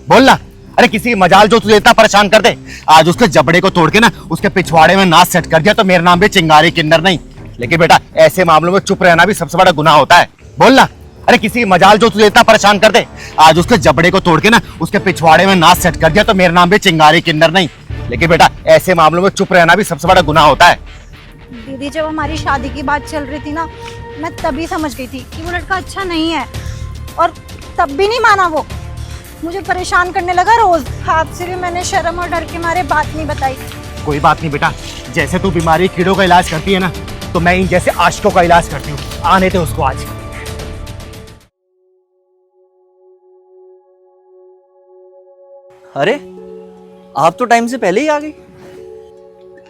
बोल ना। अरे किसी की मजाल जो तुझे इतना परेशान कर दे, आज उसके जबड़े को तोड़ के ना उसके पिछवाड़े में नाच सेट कर दिया तो मेरा नाम भी चिंगारी किन्नर नहीं। लेकिन बेटा ऐसे मामलों में चुप रहना भी सबसे बड़ा गुनाह होता है। बोल ना। अरे किसी की मजाल जो तुझे इतना परेशान कर दे, आज उसके जबड़े को तोड़ के ना उसके पिछवाड़े में नाच सेट कर दिया तो मेरा नाम भी चिंगारी किन्नर नहीं। लेकिन बेटा ऐसे मामलों में चुप रहना भी सबसे बड़ा गुनाह होता है। दीदी जब हमारी शादी की बात चल रही थी ना, मैं तभी समझ गई थी कि वो लड़का अच्छा नहीं है, और तब भी नहीं माना वो। मुझे परेशान करने लगा रोज। आपसे भी मैंने शर्म और डर के मारे बात नहीं बताई। कोई बात नहीं बेटा, जैसे तू बीमारी कीड़ों का इलाज करती है ना, तो मैं इन जैसे आशिकों का इलाज करती हूँ। आने थे उसको आज। अरे आप तो टाइम से पहले ही आ गई।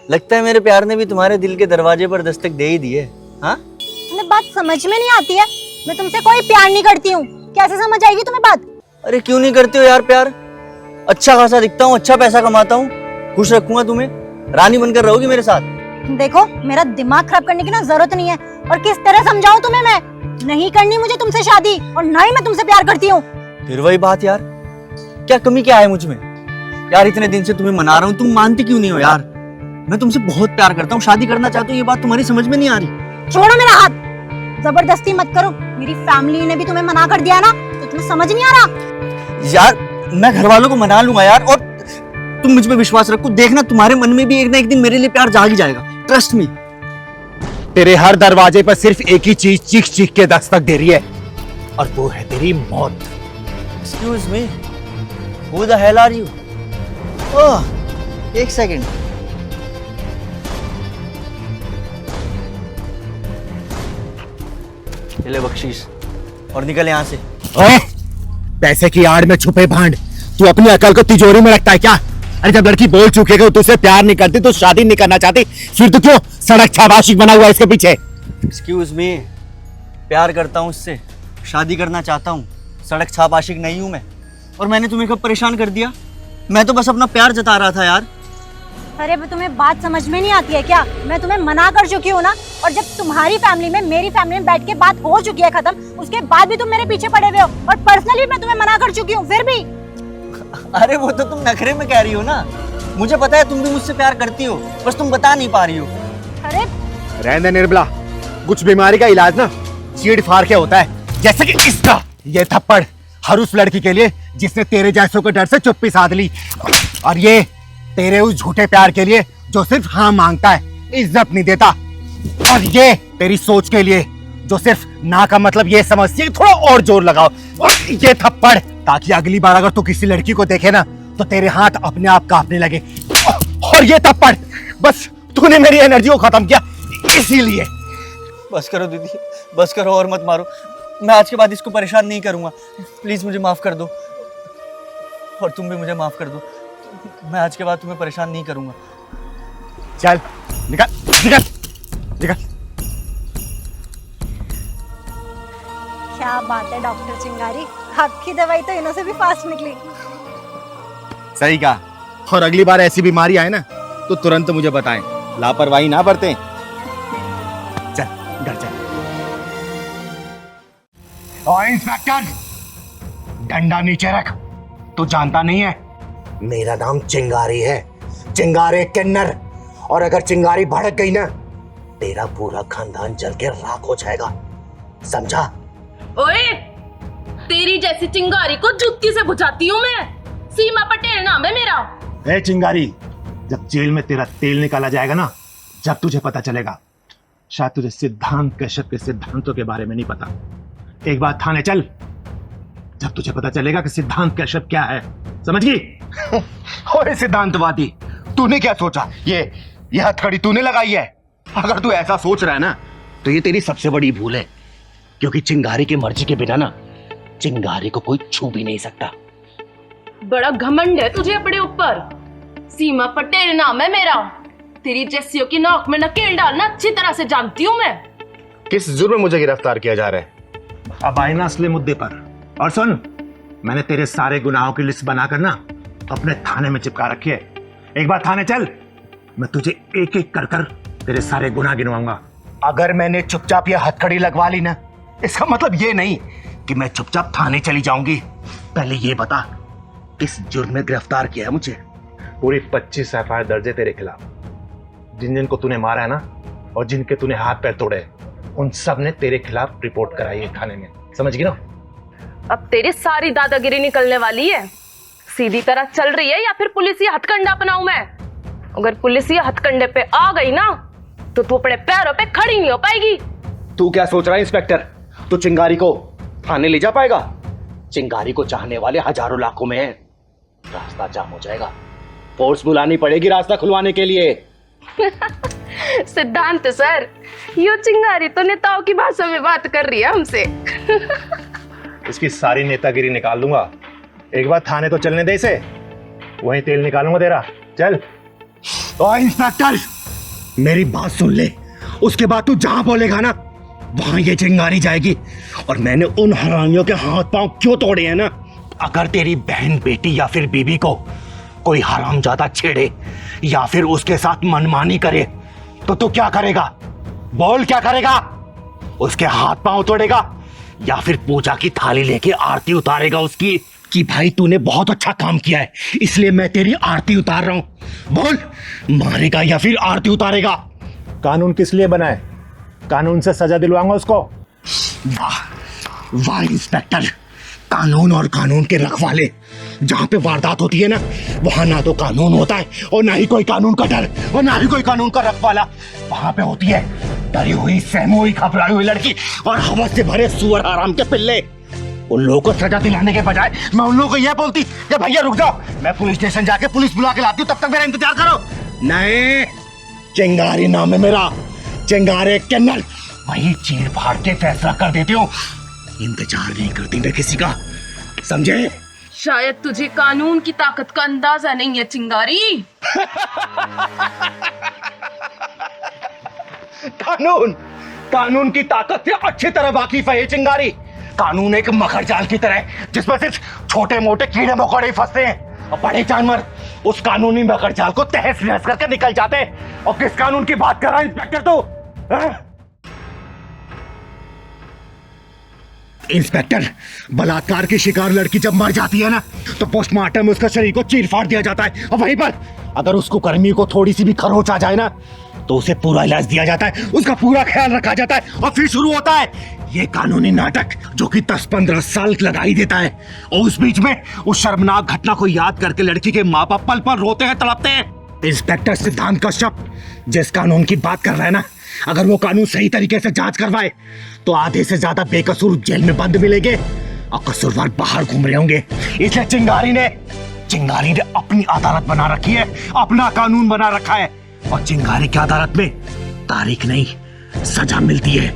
लगता है मेरे प्यार ने भी तुम्हारे दिल के दरवाजे पर दस्तक दे ही दी है। हाँ, तुम्हें बात समझ में नहीं आती है? मैं तुमसे कोई प्यार नहीं करती हूँ, कैसे समझ आएगी तुम्हें बात? अरे क्यों नहीं करते हो यार प्यार? अच्छा खासा दिखता हूँ, अच्छा पैसा कमाता हूँ, खुश रखूंगा तुम्हें, रानी बनकर रहोगी मेरे साथ। देखो मेरा दिमाग खराब करने की ना जरूरत नहीं है। और किस तरह समझाऊं तुम्हें? मैं नहीं करनी मुझे तुमसे शादी, और ना ही मैं तुमसे प्यार करती हूँ। फिर वही बात यार, क्या कमी क्या है मुझ में? यार इतने दिन से तुम्हें मना रहा हूँ, तुम मानती क्यों नहीं हो यार? मैं तुमसे बहुत प्यार करता हूँ, शादी करना चाहता हूँ, ये बात तुम्हारी समझ में नहीं आ रही। छोड़ो मेरा हाथ, जबरदस्ती मत करो। मेरी फैमिली ने भी तुम्हें मना कर दिया ना, तो तुम्हें समझ नहीं आ रहा? यार मैं घर वालों को मना लूंगा यार, और तुम मुझ पे विश्वास रखो, देखना तुम्हारे मन में भी एक ना एक दिन मेरे लिए प्यार जाग ही जाएगा। Trust me. तेरे हर दरवाजे पर सिर्फ एक ही चीज चीख चीख के दस्तक दे रही है, और वो है तेरी मौत। Excuse me, who the hell are you? Oh, एक सेकंड। ले बख्शीश और निकल यहाँ से। ओए, पैसे की आड़ में छुपे भांड, तू अपनी अकल को तिजोरी में रखता है क्या? अरे जब लड़की बोल चुके कि तुझसे प्यार नहीं करती, तो शादी नहीं करना चाहती, फिर तू क्यों सड़क छाप बना हुआ है इसके पीछे? एक्सक्यूज मी, प्यार करता हूँ उससे, शादी करना चाहता हूँ, सड़क छाप आशिक नहीं हूँ मैं। और मैंने तुम्हें कब परेशान कर दिया? मैं तो बस अपना प्यार जता रहा था यार। अरे तुम्हें बात समझ में नहीं आती है क्या? मैं तुम्हें मना कर चुकी हूँ ना, और जब तुम्हारी फैमिली में मेरी फैमिली में बैठ के बात हो चुकी है खत्म, उसके बाद भी तुम मेरे पीछे पड़े हुए हो, और पर्सनली मैं तुम्हें मना कर चुकी हूँ फिर भी। अरे वो तो तुम नखरे में कह रही हो ना, मुझे पता है तुम भी मुझसे प्यार करती हो, बस तुम बता नहीं पा रही हो। अरे रहने निर्मला, कुछ बीमारी का इलाज ना चीड़ फाड़ के होता है, जैसे कि इसका ये थप्पड़ हर उस लड़की के लिए जिसने तेरे जैसों के डर से चुप्पी साध ली, और ये तेरे उस झूठे प्यार के लिए जो सिर्फ हाँ मांगता है, इज्जत नहीं देता, और ये तेरी सोच के लिए जो सिर्फ ना का मतलब ये समझती है थोड़ा और जोर लगाओ। और ये थप्पड़ ताकि अगली बार अगर तू किसी लड़की को देखे ना, तो तेरे हाथ अपने आप कांपने लगे। और ये थप्पड़ बस तूने मेरी एनर्जी को खत्म किया, इसीलिए। बस करो दीदी, बस करो और मत मारो। मैं आज के बाद इसको परेशान नहीं करूंगा, प्लीज मुझे माफ कर दो, और तुम भी मुझे माफ कर दो। मैं आज के बाद तुम्हें परेशान नहीं करूंगा। चल निकल निकल निकल। क्या बात है डॉक्टर चिंगारी, आपकी दवाई तो इन्हों से भी फास्ट निकली। सही कहा, और अगली बार ऐसी बीमारी आए ना तो तुरंत मुझे बताएं, लापरवाही ना बरतें। चल घर चल। और इंस्पेक्टर, डंडा नीचे रख। तू जानता नहीं है मेरा नाम चिंगारी है, चिंगारी किन्नर, और अगर चिंगारी भड़क गई ना, तेरा पूरा खानदान जल के राख हो जाएगा, समझा? ओए, तेरी जैसी चिंगारी को जुत्ती से बुझाती हूँ मैं। सीमा पटेल नाम है मेरा। ए चिंगारी, जब जेल में तेरा तेल निकाला जाएगा ना, जब तुझे पता चलेगा, शायद तुझे सिद्धांत कश्यप के सिद्धांतों के बारे में नहीं पता। एक बार थाने चल, जब तुझे पता चलेगा कि सिद्धांत कश्यप क्या है, समझ गई? ओए सिद्धांतवादी, तूने क्या सोचा? ये हथकड़ी तूने लगाई है? अगर तू ऐसा सोच रहा है ना, तो ये तेरी सबसे बड़ी भूल है, क्योंकि चिंगारी की मर्जी के बिना ना चिंगारी को कोई छू भी नहीं सकता। बड़ा घमंड है तुझे अपने ऊपर। सीमा पटेल नाम है मेरा। तेरी जैसियों की नाक में नकेल डालना अच्छी तरह से जानती हूँ मैं। किस जुर्म में मुझे गिरफ्तार किया जा रहा है? अब आए ना असली मुद्दे पर। और सुन, मैंने तेरे सारे गुनाहों की लिस्ट बनाकर ना अपने थाने में चिपका रखी है। एक बार थाने चल, मैं तुझे एक एक कर कर तेरे सारे गुनाह गिनवाऊंगा। अगर मैंने चुपचाप ये हथकड़ी लगवा ली ना, इसका मतलब ये नहीं कि मैं चुपचाप थाने चली जाऊंगी। पहले ये बता, किस जुर्म में गिरफ्तार किया है मुझे? पूरी 25 एफआईआर दर्ज है तेरे खिलाफ। जिन जिन को तूने मारा है ना, और जिनके तूने हाथ पैर तोड़े, उन सब ने तेरे खिलाफ रिपोर्ट कराई है थाने में, समझ गई ना? अब तेरी सारी दादागिरी निकलने वाली है। सीधी तरह चल रही है या फिर पुलिस ये हथकंडा अपनाऊं मैं? अगर पुलिस ये हथकंडे पे आ गई ना तो तू अपने पैरों पे खड़ी नहीं हो पाएगी। तू क्या सोच रहा है इंस्पेक्टर? तू चिंगारी को थाने ले जा पाएगा? चिंगारी को चाहने वाले हजारों लाखों में हैं। रास्ता जाम हो जाएगा, फोर्स बुलानी पड़ेगी रास्ता खुलवाने के लिए। सिद्धांत सर, यो चिंगारी तो नेताओं की भाषा में बात कर रही है हमसे। इसकी सारी नेतागिरी निकाल दूंगा। एक बार थाने तो चलने दे इसे, वहीं तेल निकालूंगा तेरा। चल। ओ इंस्पेक्टर, मेरी बात सुन ले। उसके बाद तू जहां बोलेगा ना वहां ये चिंगारी जाएगी। और मैंने उन हरामियों के हाथ पांव क्यों तोड़े हैं ना, अगर तेरी बहन, बेटी या फिर बीबी को कोई हरामजादा छेड़े या फिर उसके साथ मनमानी करे तो तू क्या करेगा? बोल, क्या करेगा? उसके हाथ पांव तोड़ेगा या फिर पूजा की थाली लेके आरती उतारेगा उसकी कि भाई तूने बहुत अच्छा काम किया है इसलिए मैं तेरी आरती उतार रहा हूं? बोल, मारेगा या फिर आरती उतारेगा? कानून किस लिए बना है? कानून से सजा दिलवाऊंगा उसको। वाह वाह इंस्पेक्टर, कानून और कानून के रखवाले। जहां पे वारदात होती है ना वहां ना तो कानून होता है और ना ही कोई कानून का डर और ना ही कोई कानून का रखवाला। वहां पे होती है डरी हुई, सहमी हुई, घबराई हुई लड़की और हवस से भरे सुअर आराम के पिल्ले। उन लोगों को सजा दिलाने के बजाय मैं उन लोगों को यह बोलती कि भैया रुक जाओ, मैं पुलिस स्टेशन जाके पुलिस बुला के लाती हूँ, तब तक मेरा इंतजार करो। नहीं, चिंगारी नाम है मेरा, चिंगारे किन्नर। वही चीर फाड़ के फैसला कर देती हूँ, इंतजार नहीं करती मैं किसी का, समझे? शायद तुझे कानून की ताकत का अंदाजा नहीं है चिंगारी। कानून की ताकत से अच्छी तरह वाकिफ है ये चिंगारी। कानून एक मकर जाल की तरह है जिसमें सिर्फ छोटे मोटे कीड़े मकोड़े फंसते हैं और बड़े जानवर उस कानूनी मकर जाल को तहस नहस करके निकल जाते हैं। और किस कानून की बात कर रहा है इंस्पेक्टर तू? इंस्पेक्टर, बलात्कार की शिकार लड़की जब मर जाती है ना तो पोस्टमार्टम में उसका शरीर को चीर फाड़ दिया जाता है और वहीं पर अगर उसको कर्मी को थोड़ी सी भी खरोच आ जाए ना तो उसे पूरा इलाज दिया जाता है, उसका पूरा ख्याल रखा जाता है और फिर शुरू होता है ये कानूनी नाटक जो कि 10-15 साल लगा ही देता है। और उस बीच में उस शर्मनाक घटना को याद करके लड़की के माँ बाप पल पल रोते हैं, तड़पते हैं। इंस्पेक्टर सिद्धांत कश्यप जिस कानून की बात कर रहा है ना, अगर वो कानून सही तरीके से जांच करवाए तो आधे से ज्यादा बेकसूर जेल में बंद मिलेंगे और कसूरवार बाहर घूम रहे होंगे। इसलिए चिंगारी ने अपनी अदालत बना रखी है, अपना कानून बना रखा है और चिंगारी की अदालत में तारीख नहीं सजा मिलती है,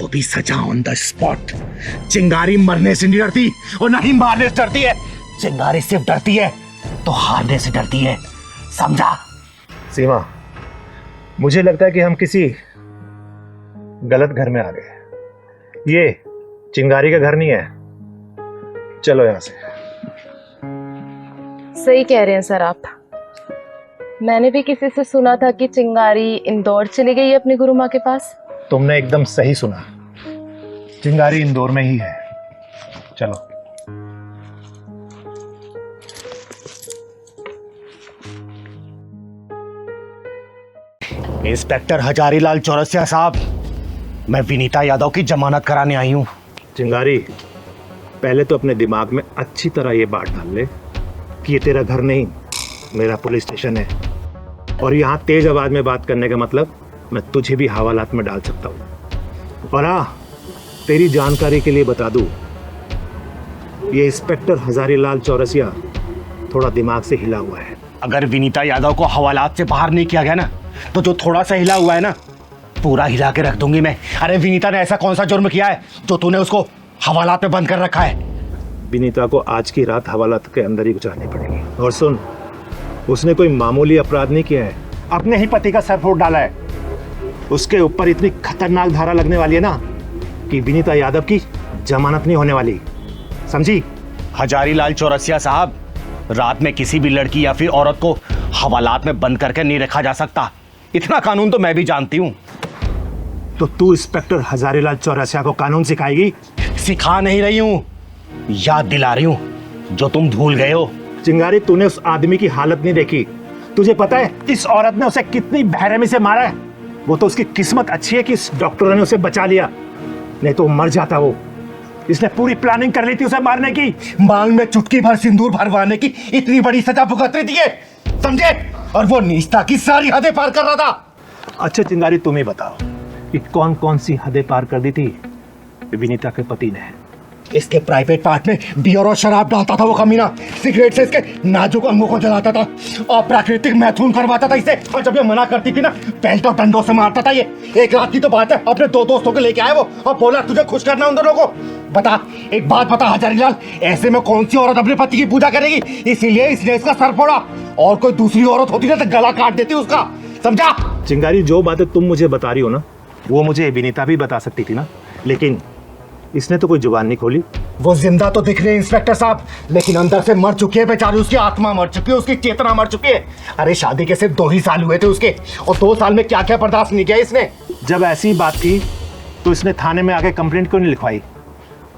वो भी सजा ऑन द स्पॉट। चिंगारी मरने से नहीं डरती और ना ही मारने से डरती है। चिंगारी सिर्फ डरती है तो हारने से डरती है, समझा? सीमा, मुझे लगता है कि हम किसी गलत घर में आ गए। ये चिंगारी का घर नहीं है, चलो यहां से। सही कह रहे हैं सर आप। मैंने भी किसी से सुना था कि चिंगारी इंदौर चली गई है अपनी गुरु माँ के पास। तुमने एकदम सही सुना, चिंगारी इंदौर में ही है। चलो। इंस्पेक्टर हजारीलाल चौरसिया साहब, मैं विनीता यादव की जमानत कराने आई हूँ। चिंगारी, पहले तो अपने दिमाग में अच्छी तरह ये बात डाल ले कि ये तेरा घर नहीं, मेरा पुलिस स्टेशन है और यहाँ तेज आवाज में बात करने का मतलब मैं तुझे भी हवालात में डाल सकता हूँ। और हाँ, तेरी जानकारी के लिए बता दूँ, ये इंस्पेक्टर हजारीलाल चौरसिया थोड़ा दिमाग से हिला हुआ है। अगर विनीता यादव को हवालात से बाहर नहीं किया गया ना तो जो थोड़ा सा हिला हुआ है ना पूरा हिला के रख दूंगी मैं। अरे विनीता ने ऐसा कौन सा जुर्म किया है जो तूने उसको हवालात में बंद कर रखा है? विनीता को आज की रात हवालात के अंदर ही गुजारनी पड़ेगी। और सुन, उसने कोई मामूली अपराध नहीं किया है, अपने ही पति का सर फोड़ डाला है। उसके ऊपर इतनी खतरनाक धारा लगने वाली है ना कि विनीता यादव की जमानत नहीं होने वाली, समझी? हजारीलाल चौरसिया साहब, रात में किसी भी लड़की या फिर औरत को हवालात में बंद करके नहीं रखा जा सकता, इतना कानून तो मैं भी जानती हूँ। तो तू इंस्पेक्टर हजारीलाल चौरसिया को कानून सिखाएगी? सिखा नहीं रही हूँ, याद दिला रही हूँ। जो तुम भूल गए हो चिंगारी, तूने उस आदमी की हालत नहीं देखी। तुझे पता है इस औरत ने उसे कितनी बेरहमी से मारा है। वो तो उसकी किस्मत अच्छी है कि इस डॉक्टर ने उसे बचा लिया, नहीं तो मर जाता वो। इसने पूरी प्लानिंग कर ली थी उसे मारने की। मांग में चुटकी भर सिंदूर भरवाने की इतनी बड़ी सजा भुगत रही थी ये, समझे? और वो नीचता की सारी हदें पार कर रहा था। अच्छा चिंगारी, तुम ही बताओ कि कौन कौन सी हदें पार कर दी थी विनीता के पति ने? इसके प्राइवेट पार्ट में बियर और शराब डालता था वो कमीना, सिगरेट से इसके नाजुक अंगों को जलाता था और प्राकृतिक मैथुन करवाता था इसे। और जब ये मना करती थी ना, बेल्ट और डंडों से मारता था ये। एक रात की तो बात है, अपने 2 दोस्तों को लेके आए वो और बोला तुझे खुश करना उन दोनों को। बता, एक बात बता हजारीलाल, ऐसे में कौन सी औरत अपने पति की पूजा करेगी? इसीलिए इसने इसका सर फोड़ा, और कोई दूसरी औरत होती ना तो गला काट देती उसका, समझा? चिंगारी, जो बातें तुम मुझे बता रही हो ना, वो मुझे विनीता भी बता सकती थी ना, लेकिन इसने तो कोई जुबान नहीं खोली। वो जिंदा तो दिख रहे हैं इंस्पेक्टर साहब, लेकिन अंदर से मर चुकी है बेचारी। उसकी आत्मा मर चुकी है, उसकी चेतना मर चुकी है। अरे शादी के सिर्फ 2 ही साल हुए थे उसके, और 2 साल में क्या क्या बर्दाश्त नहीं किया इसने। जब ऐसी बात थी तो इसने थाने में आके कंप्लेंट क्यों नहीं लिखवाई?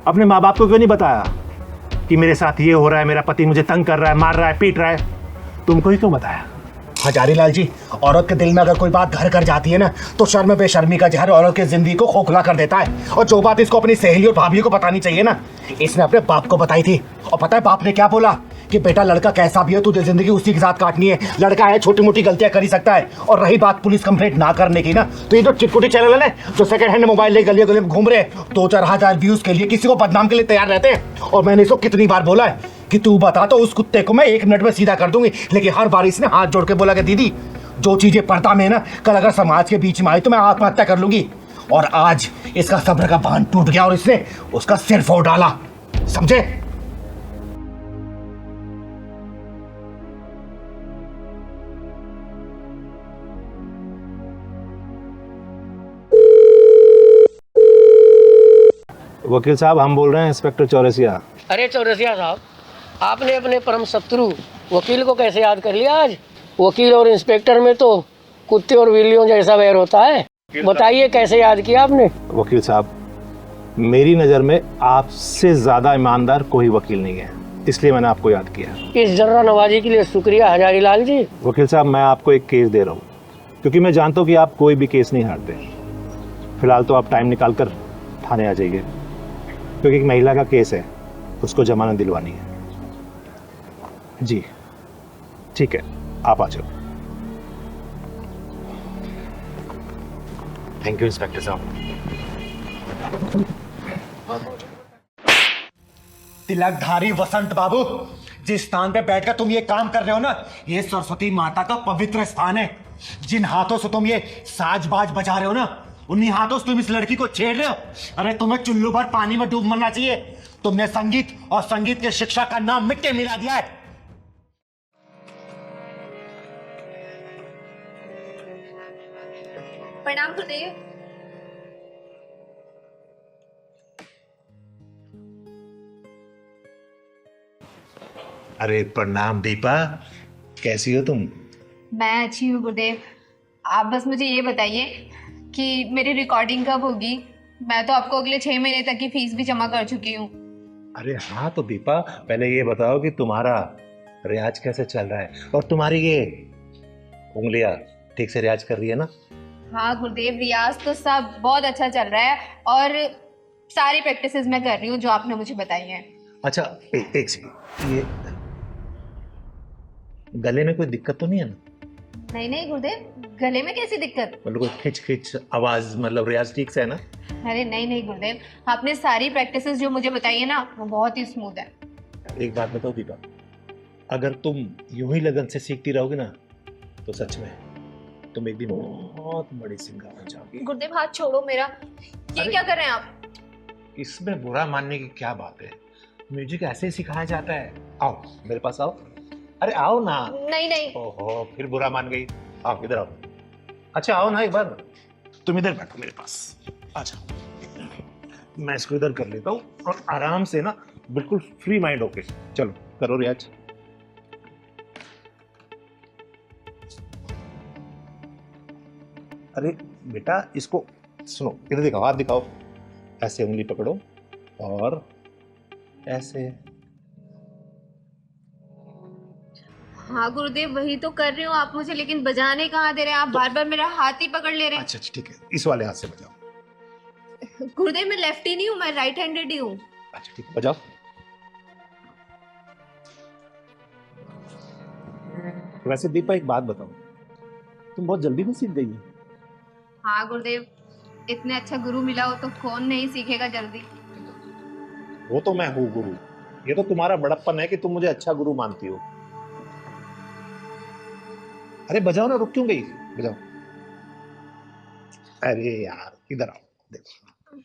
अपने माँ बाप को क्यों नहीं बताया कि मेरे साथ ये हो रहा है, मेरा पति मुझे तंग कर रहा है, मार रहा है, पीट रहा है? तुमको ही क्यों बताया? हजारीलाल जी, औरत के दिल में अगर कोई बात घर कर जाती है ना, तो शर्म बेशर्मी का जहर औरत की जिंदगी को खोखला कर देता है। और जो बात इसको अपनी सहेली और भाभी को बतानी चाहिए ना, इसने अपने बाप को बताई थी। और पता है बाप ने क्या बोला? कि बेटा, लड़का कैसा भी हो, तुझे जिंदगी उसी के साथ काटनी है। लड़का है, छोटी मोटी गलतियां कर ही सकता है। और रही बात पुलिस कंप्लेंट ना करने की ना, तो ये जो चिटकुटी चैनल है जो सेकंड हैंड मोबाइल ले गलियों गलियों में घूम रहे हैं, 2-4 हजार व्यूज के लिए किसी को बदनाम के लिए तैयार रहते हैं। और मैंने इसको कितनी बार बोला है कि तू बता तो उस कुत्ते को मैं 1 मिनट में सीधा कर दूंगी, लेकिन हर बार इसने हाथ जोड़ के बोला कि दीदी, जो चीजें पर्दा में है ना, कल अगर समाज के बीच में आई तो मैं आत्महत्या कर लूंगी। और आज इसका सब्र का बांध टूट गया और इसने उसका सिर फोड़ डाला, समझे? वकील साहब, हम बोल रहे हैं इंस्पेक्टर चौरसिया। अरे चौरसिया साहब, आपने अपने परम शत्रु वकील को कैसे याद कर लिया आज? वकील और इंस्पेक्टर में तो कुत्ते और बिल्लियों जैसा वैर होता है। बताइए कैसे याद किया आपने? वकील साहब, मेरी नज़र में आपसे ज़्यादा ईमानदार कोई वकील नहीं है, इसलिए मैंने आपको याद किया। इस जर्रा नवाजी के लिए शुक्रिया हजारीलाल जी। वकील साहब, मैं आपको एक केस दे रहा हूँ, क्योंकि मैं जानता हूँ कि आप कोई भी केस नहीं हारते। फिलहाल तो आप टाइम निकाल कर थाने आ जाइए, क्योंकि एक महिला का केस है, उसको जमानत दिलवानी है। जी ठीक है, आप आ जाओ। थैंक यू इंस्पेक्टर साहब। तिलकधारी वसंत बाबू, जिस स्थान पे बैठकर तुम ये काम कर रहे हो ना, ये सरस्वती माता का पवित्र स्थान है। जिन हाथों से तुम ये साज बाज बजा रहे हो ना, उन्हीं हाथों से तुम इस लड़की को छेड़ रहे हो। अरे तुम्हें चुल्लू भर पानी में डूब मरना चाहिए। तुमने संगीत और संगीत की शिक्षा का नाम मिट्टी मिला दिया है। प्रणाम गुरुदेव। अरे प्रणाम दीपा, कैसी हो तुम? मैं अच्छी हूँ गुरुदेव। आप बस मुझे ये बताइए कि मेरी रिकॉर्डिंग कब होगी? मैं तो आपको अगले 6 महीने तक की फीस भी जमा कर चुकी हूँ। अरे हाँ, तो दीपा पहले ये बताओ कि तुम्हारा रियाज कैसे चल रहा है, और तुम्हारी ये उंगलियां ठीक से रियाज कर रही है ना? हाँ गुरुदेव, रियाज तो सब बहुत अच्छा चल रहा है और सारी प्रैक्टिसेस मैं कर रही हूँ जो आपने मुझे बताई हैं। अच्छा, एक सेकंड, ये गले में कोई दिक्कत तो नहीं है ना? नहीं नहीं गुरुदेव, गले में कैसी दिक्कत? मतलब कोई खिंच खिंच आवाज, मतलब रियाज ठीक से है ना? अरे नहीं नहीं गुरुदेव, आपने सारी प्रैक्टिसेस जो मुझे बताई है ना, वो बहुत ही स्मूथ है। एक बात बताओ दीपा, अगर तुम यूं ही लगन से सीखती रहोगे ना, तो सच में तुम एक दिन बहुत बड़ी सिंगर बन जाओगी। गुरुदेव हाथ छोड़ो मेरा, ये क्या कर रहे हैं आप? इसमें बुरा मानने की क्या बात है? म्यूजिक ऐसे ही सिखाया जाता है। आओ मेरे पास आओ। अरे आओ ना। नहीं नहीं। ओहो, फिर बुरा मान गई। आओ इधर आओ। अच्छा आओ ना एक बार। तुम इधर बैठो मेरे पास। अच्छा, मैं इसको इधर कर लेता हूँ और आराम से ना, बिल्कुल फ्री माइंड होके चलो करो रियाज। अरे बेटा, इसको सुनो, इधर दिखाओ, हाथ दिखाओ। ऐसे उंगली पकड़ो और ऐसे हाँ गुरुदेव, वही तो कर रही हूँ आप मुझे, लेकिन बजाने कहाँ दे रहे हैं आप? बार बार मेरा हाथ ही पकड़ ले रहे हैं। अच्छा अच्छा, ठीक है, इस वाले हाथ से बजाओ। गुरुदेव मैं लेफ्टी नहीं हूँ, मैं राइट हैंडेड ही हूँ। अच्छा ठीक है, बजाओ। वैसे दीपा एक बात बताओ, तुम बहुत जल्दी में सीख गई हो। हाँ गुरुदेव, इतने अच्छा गुरु मिला हो तो कौन नहीं सीखेगा जल्दी। वो तो मैं हूँ गुरु, ये तो तुम्हारा बड़प्पन है कि तुम मुझे अच्छा गुरु मानती हो। अरे बजाओ ना, रुक क्यों गई, बजाओ। अरे यार इधर आओ, देखो।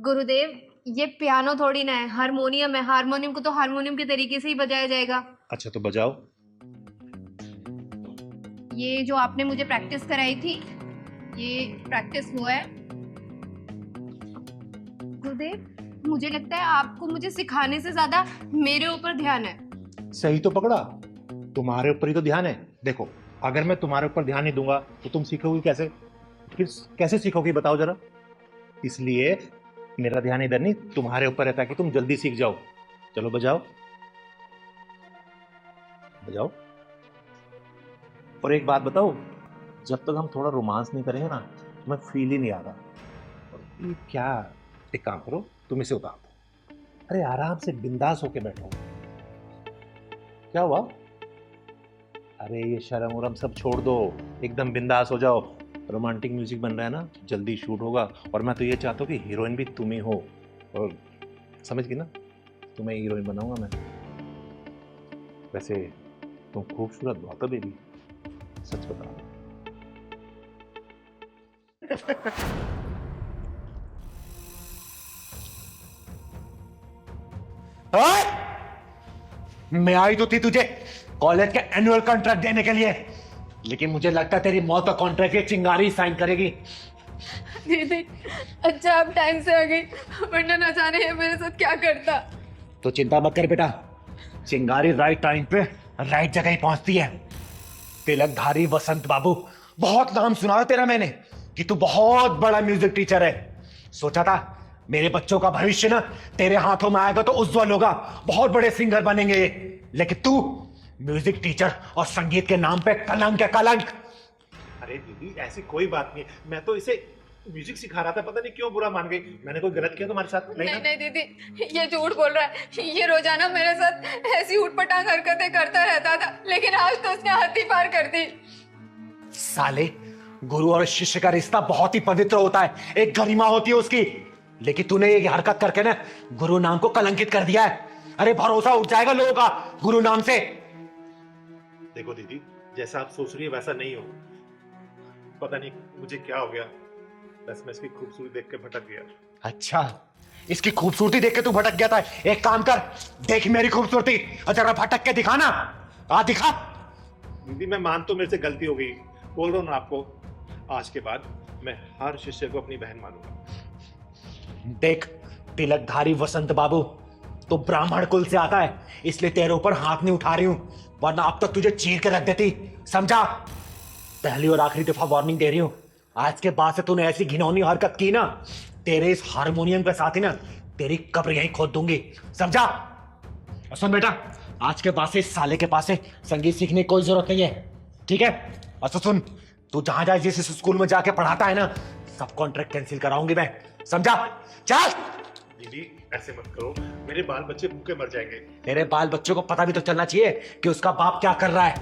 गुरुदेव ये पियानो थोड़ी ना है, हारमोनियम है। हारमोनियम को तो हारमोनियम के तरीके से ही बजाया जाएगा। अच्छा तो बजाओ। ये जो आपने मुझे प्रैक्टिस कराई थी, ये प्रैक्टिस हुआ है। गुरुदेव मुझे लगता है आपको मुझे सिखाने से ज्यादा मेरे ऊपर ध्यान है। सही तो पकड़ा, तुम्हारे ऊपर ही तो ध्यान है। देखो अगर मैं तुम्हारे ऊपर ध्यान नहीं दूंगा तो तुम सीखोगी कैसे? फिर कैसे सीखोगी बताओ जरा। इसलिए मेरा ध्यान इधर नहीं, तुम्हारे ऊपर रहता है कि तुम जल्दी सीख जाओ। चलो बजाओ बजाओ। और एक बात बताओ, जब तक हम थोड़ा रोमांस नहीं करेंगे ना, तुम्हें फील ही नहीं आ रहा। और ये क्या, एक काम करो, तुम इसे उतार दो। अरे आराम से बिंदास होके बैठो। क्या हुआ? अरे ये शर्म उरम सब छोड़ दो, एकदम बिंदास हो जाओ। रोमांटिक म्यूजिक बन रहा है ना, जल्दी शूट होगा। और मैं तो ये चाहता हूँ कि हीरोइन भी तुम ही हो। और समझ गई ना, तुम्हें हीरोइन बनाऊंगा मैं। वैसे तुम खूबसूरत बहुत हो बेबी, सच बता। मैं आई तो थी तुझे कॉलेज के एनुअल कॉन्ट्रैक्ट देने के लिए, लेकिन मुझे लगता है तेरी मौत का कॉन्ट्रैक्ट ये चिंगारी साइन करेगी। दीदी अच्छा आप टाइम से आ गई, वरना न जाने ये मेरे साथ क्या करता। तो चिंता मत कर बेटा, चिंगारी राइट टाइम पे राइट जगह ही पहुंचती है। तिलकधारी वसंत बाबू, बहुत नाम सुना है तेरा मैंने कि तू बहुत बड़ा म्यूजिक टीचर है। सोचा था मेरे बच्चों का भविष्य ना तेरे हाथों में आएगा तो उज्जवल होगा, बहुत बड़े सिंगर बनेंगे। लेकिन तू म्यूजिक टीचर और संगीत के नाम पे कलंक है, कलंक। अरे दीदी ऐसी कोई बात नहीं, मैं तो इसे म्यूजिक सिखा रहा था, पता नहीं क्यों बुरा मान गई। मैंने कोई गलत किया तुम्हारे साथ? नहीं, नहीं दीदी, ये झूठ बोल रहा है। ये रोजाना मेरे साथ ऐसी उठपटांग हरकतें करता रहता था, लेकिन आज तो उसने हद ही पार कर दी। साले, गुरु और शिष्य का रिश्ता बहुत ही पवित्र होता है, एक गरिमा होती है उसकी। लेकिन तूने ये हरकत करके ना गुरु नाम को कलंकित कर दिया है। अरे भरोसा उठ जाएगा लोगों का गुरु नाम से। देखो दीदी, जैसा आप सोच रही है वैसा नहीं हो। पता नहीं मुझे क्या हो गया, बस मैं इसकी खूबसूरती देख के भटक गया। अच्छा, इसकी खूबसूरती देख के तू भटक गया था। एक काम कर, देख मेरी खूबसूरती और जरा भटक के दिखा ना। आ दिखा। दीदी मैं मान तो मेरे से गलती हो गई, बोल रहा हूँ ना आपको, आज के बाद मैं हर शिष्य को अपनी बहन मानूंगा। देख तिलकधारी वसंत बाबू, तो ब्राह्मण कुल से आता है, इसलिए तेरे ऊपर हाथ नहीं उठा रही हूं, वरना अब तक तुझे चीर के रख देती। समझा? पहली और आखिरी दफा वार्निंग दे रही हूं, आज के बाद से तूने ऐसी घिनौनी हरकत की ना, तेरे इस हारमोनियम के साथ ही ना तेरी कब्र यहीं खोद दूंगी। समझा? और सुन बेटा, आज के बाद से इस साले के पास से संगीत सीखने की कोई जरूरत नहीं है, ठीक है? और तो सुन, तू जहां जाए जिस स्कूल में जाके पढ़ाता है ना, सब कॉन्ट्रैक्ट कैंसिल कराऊंगी मैं। समझा? चल। दीदी ऐसे मत करो, मेरे बाल बच्चे भूखे मर जाएंगे। तेरे बाल बच्चों को पता भी तो चलना चाहिए कि उसका बाप क्या कर रहा है।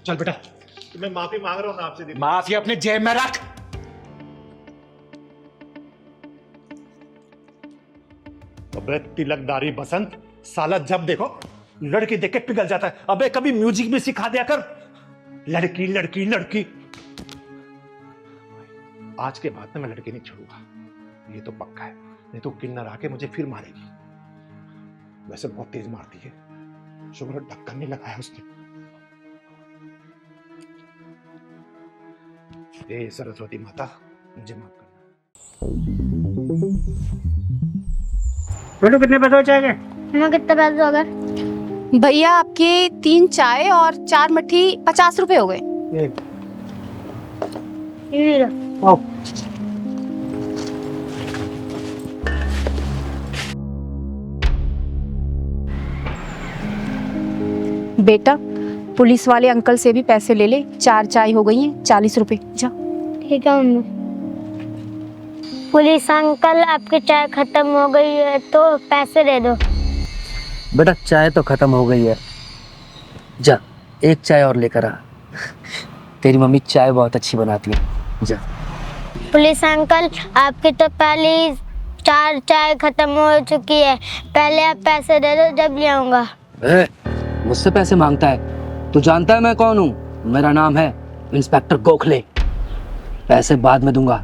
चल बेटा। तो मैं माफी मांग रहा हूँ ना आपसे दीदी। माफी अपने जेब में रख। अबे तिलकधारी बसंत, साला जब देखो लड़की देख के पिघल जाता है। अबे कभी म्यूजिक भी सिखा दिया कर। लड़की लड़की लड़की। आज के बाद में मैं लड़की नहीं छोड़ूंगा, ये तो पक्का है। नहीं तो किन्नर आके मुझे फिर मारेगी। वैसे बहुत तेज मारती है, शुक्र ढक्कन नहीं लगाया उसने। हे सरस्वती माता, मुझे माफ करना। बेटू कितने पैसे हो जाएंगे? मैं कितने पैसे हो गए? भैया आपके 3 चाय और 4 मट्ठी 50 रुपए हो गए। आओ। बेटा पुलिस वाले अंकल से भी पैसे ले ले, 4 चाय हो गई हैं, 40 रुपए। जा। ठीक है मम्मी। पुलिस अंकल आपकी चाय खत्म हो गई है तो पैसे दे दो। बेटा चाय तो खत्म हो गई है, जा एक चाय और लेकर आ, तेरी मम्मी चाय बहुत अच्छी बनाती है, जा। पुलिस अंकल आपकी तो पहले 4 चाय खत्म हो चुकी है, पहले आप पैसे दे दो जब ले आऊंगा। मुझसे पैसे मांगता है? तू जानता है मैं कौन हूँ? मेरा नाम है इंस्पेक्टर गोखले। पैसे बाद में दूंगा,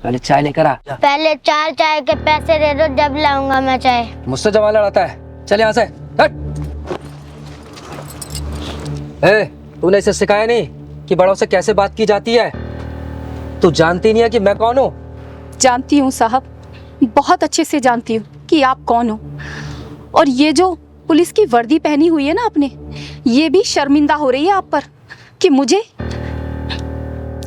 पहले चाय लेकर आ। पहले 4 चाय के पैसे दे दो जब लाऊंगा मैं चाय। मुझसे जवान लड़ाता है, चल यहाँ से हट। तूने इसे सिखाया नहीं कि बड़ों से कैसे बात की जाती है? तू जानती नहीं है कि मैं कौन हूँ? जानती हूँ साहब, बहुत अच्छे से जानती हूँ कि आप कौन हो। और ये जो पुलिस की वर्दी पहनी हुई है ना आपने, ये भी शर्मिंदा हो रही है आप पर कि मुझे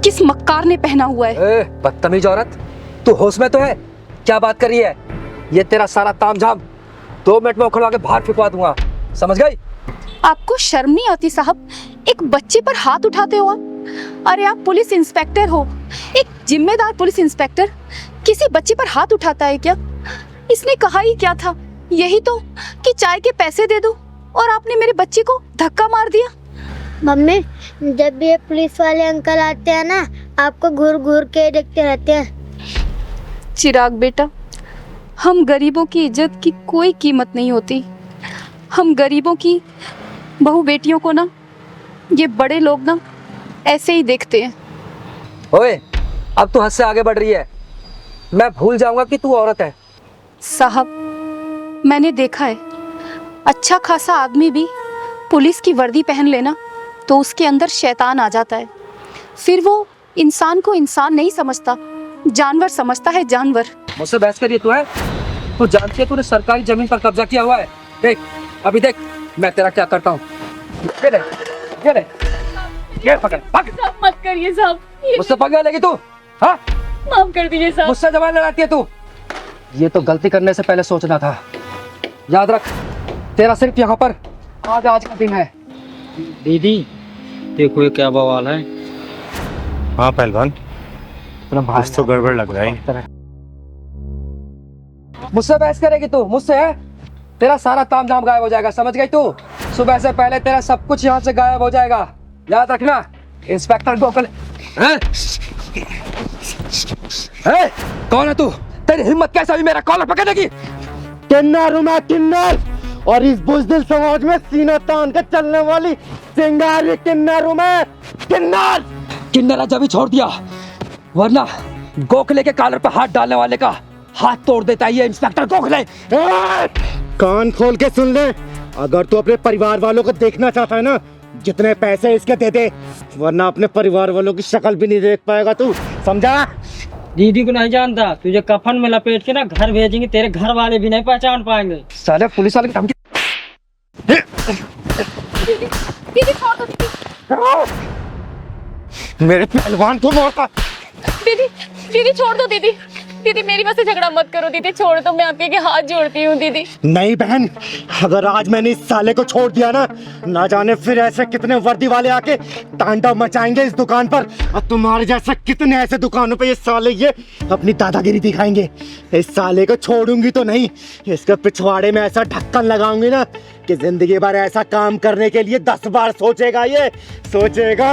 किस मक्कार ने पहना हुआ है। बदतमीज औरत, तू होश में तो है? क्या बात कर रही है? ये तेरा सारा तामझाम 2 मिनट में उखड़वा के बाहर फेंकवा दूंगा, समझ गई? आपको शर्म नहीं आती साहब? एक बच्चे पर हाथ उठाते हो आप? अरे आप पुलिस इंस्पेक्टर हो, एक जिम्मेदार पुलिस इंस्पेक्टर किसी बच्चे पर हाथ उठाता है क्या? इसने कहा ही क्या था? यही तो कि चाय के पैसे दे दो, और आपने मेरे बच्चे को धक्का मार दिया। मम्मी जब भी ये पुलिस वाले अंकल आते हैं ना, आपको घूर घूर के देखते रहते हैं। चिराग बेटा, हम गरीबों की इज्जत की कोई कीमत नहीं होती। हम गरीबों की बहू बेटियों को ना ये बड़े लोग ना ऐसे ही देखते हैं। ओए, अब तू हद से आगे बढ़ रही है, मैं भूल जाऊंगा कि तू औरत है। साहब मैंने देखा है, अच्छा खासा आदमी भी पुलिस की वर्दी पहन लेना तो उसके अंदर शैतान आ जाता है, फिर वो इंसान को इंसान नहीं समझता, जानवर समझता है, जानवर। मुझसे बहस करिए तू है? तू जानती है तूने सरकारी जमीन पर कब्जा किया हुआ है? देख अभी देख मैं तेरा क्या करता हूँ। ये पकड़, साहब मत करिए साहब, मुझसे पकड़ लेगी तू? हाँ माफ कर दीजिए साहब। मुझसे जबान लड़ाती है तू? ये तो गलती करने से पहले सोचना था। याद रख, तेरा सिर्फ यहाँ पर आज का दिन है। दीदी देखो ये क्या बवाल है। हाँ पहलवान, कुछ तो गड़बड़ लग रहा है। मुझसे बहस करेगी तू? मुझसे है? तेरा सारा तामझाम गायब हो जाएगा, समझ गई तू? सुबह से पहले तेरा सब कुछ यहाँ से गायब हो जाएगा, याद रखना। इंस्पेक्टर गोखले। कौन है तू? तेरी हिम्मत कैसे हुई मेरा कॉलर पकड़ने की? किन्नर हूं मैं, किन्नर, और इस बुज़दिल समाज में सीना तान के चलने वाली चिंगारी किन्नर हूं मैं, किन्नर। किन्नर जब ही छोड़ दिया, वरना गोखले के कॉलर पर हाथ डालने वाले का हाथ तोड़ देता है ये इंस्पेक्टर गोखले। कान खोल के सुन ले, अगर तू अपने परिवार वालों को देखना चाहता है ना, जितने पैसे इसके दे दे, वरना अपने परिवार वालों की शक्ल भी नहीं देख पाएगा तू, समझा? दीदी को नहीं जानता, तुझे कफन में लपेट के ना घर भेजेंगे, तेरे घर वाले भी नहीं पहचान पाएंगे। साले पुलिस वाले की धमकी। दीदी छोड़ दो दीदी। मेरे पहलवान को मारता। दीदी छोड़ दो दीदी। दीदी मेरी वजह से झगड़ा मत करो दीदी, छोड़ दो, मैं आपके हाथ जोड़ती हूँ दीदी। नहीं बहन, अगर आज मैंने इस साले को छोड़ दिया ना जाने फिर ऐसे कितने वर्दी वाले आके तांडव मचाएंगे इस दुकान पर, और तुम्हारे जैसे कितने ऐसे दुकानों पे ये साले ये अपनी दादागिरी दिखाएंगे। इस साले को छोड़ूंगी तो नहीं, इसके पिछवाड़े में ऐसा ढक्कन लगाऊंगी ना कि जिंदगी भर ऐसा काम करने के लिए 10 बार सोचेगा, ये सोचेगा।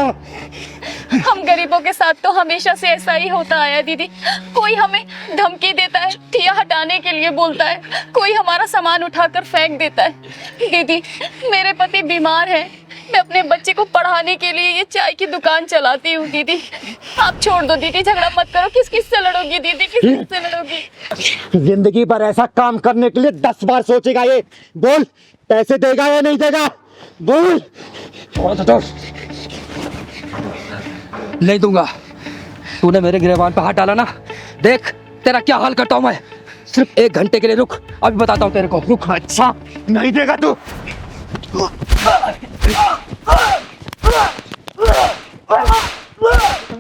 हम गरीबों के साथ तो हमेशा से ऐसा ही होता आया दीदी। कोई हमें धमकी देता है, ठिया हटाने के लिए बोलता है, कोई हमारा सामान उठाकर फेंक देता है। दीदी मेरे पति बीमार है, मैं अपने बच्चे को पढ़ाने के लिए ये चाय की दुकान चलाती हूँ। दीदी आप छोड़ दो दीदी, झगड़ा मत करो। किस किस से लड़ोगी दीदी, किस किस से लड़ोगी? जिंदगी भर ऐसा काम करने के लिए 10 बार सोचेगा ये। बोल, पैसे देगा या नहीं देगा? बोल। नहीं दूंगा। तूने मेरे गिरबान पे हाथ डाला ना, देख तेरा क्या हाल करता हूं मैं। सिर्फ 1 घंटे के लिए रुक, अभी बताता हूं तेरे को। रुक। अच्छा नहीं देगा तू?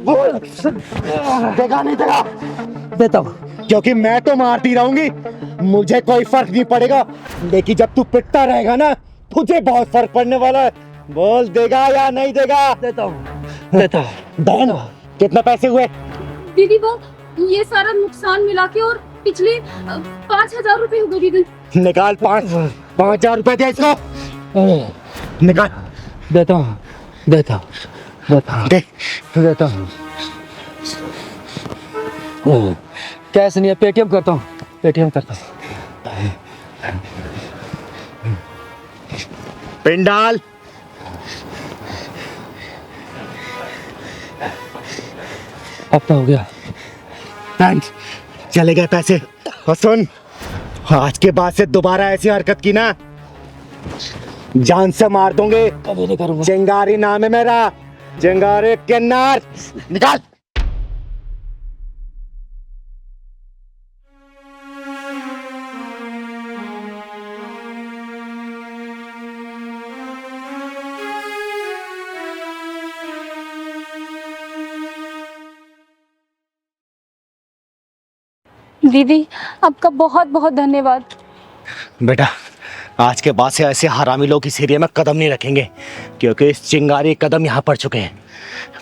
बोल, देगा नहीं देगा? देता हूं। क्योंकि मैं तो मारती रहूंगी, मुझे कोई फर्क नहीं पड़ेगा, लेकिन जब तू पिटता रहेगा ना, तुझे बहुत फर्क पड़ने वाला है। बोल देगा या नहीं देगा? देता हूँ। बहन कितने पैसे हुए? दीदी वो ये सारा नुकसान मिला के और पिछले 5,000 रुपए हो गए दीदी। निकाल 5,000 रुपए दे इसको। निकाल। देता हूँ दे देता हूँ। कैश नहीं है, पेटीएम करता हूँ, पेटीएम करता हूँ। पिंडाल अब तो हो गया। थैंक्स, चले गए पैसे। और सुन, आज के बाद से दोबारा ऐसी हरकत की ना, जान से मार दूंगे। कभी नहीं करूँगा। चिंगारी नाम है मेरा, चिंगारी किन्नर। निकाल। दीदी आपका बहुत बहुत धन्यवाद। बेटा, आज के बाद से ऐसे हरामी लोग इस एरिया में कदम नहीं रखेंगे, क्योंकि इस चिंगारी कदम यहाँ पड़ चुके हैं।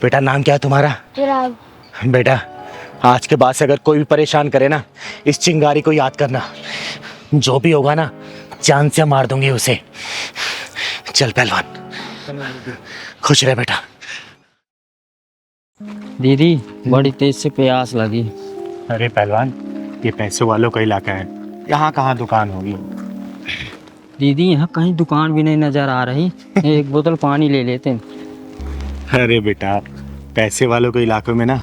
बेटा, नाम क्या है तुम्हारा? चिराग। बेटा, आज के बाद से अगर कोई भी परेशान करे ना, इस चिंगारी को याद करना। जो भी होगा ना, जान से मार दूंगी उसे। चल पहलवान, खुश रहे बेटा। दीदी बड़ी तेज से प्यास लगी। अरे पहलवान, ये पैसों वालों का इलाका है, यहाँ कहाँ दुकान होगी? दीदी यहाँ कहीं दुकान भी नहीं नजर आ रही। एक बोतल पानी ले लेते हैं। अरे बेटा, पैसे वालों के इलाकों में ना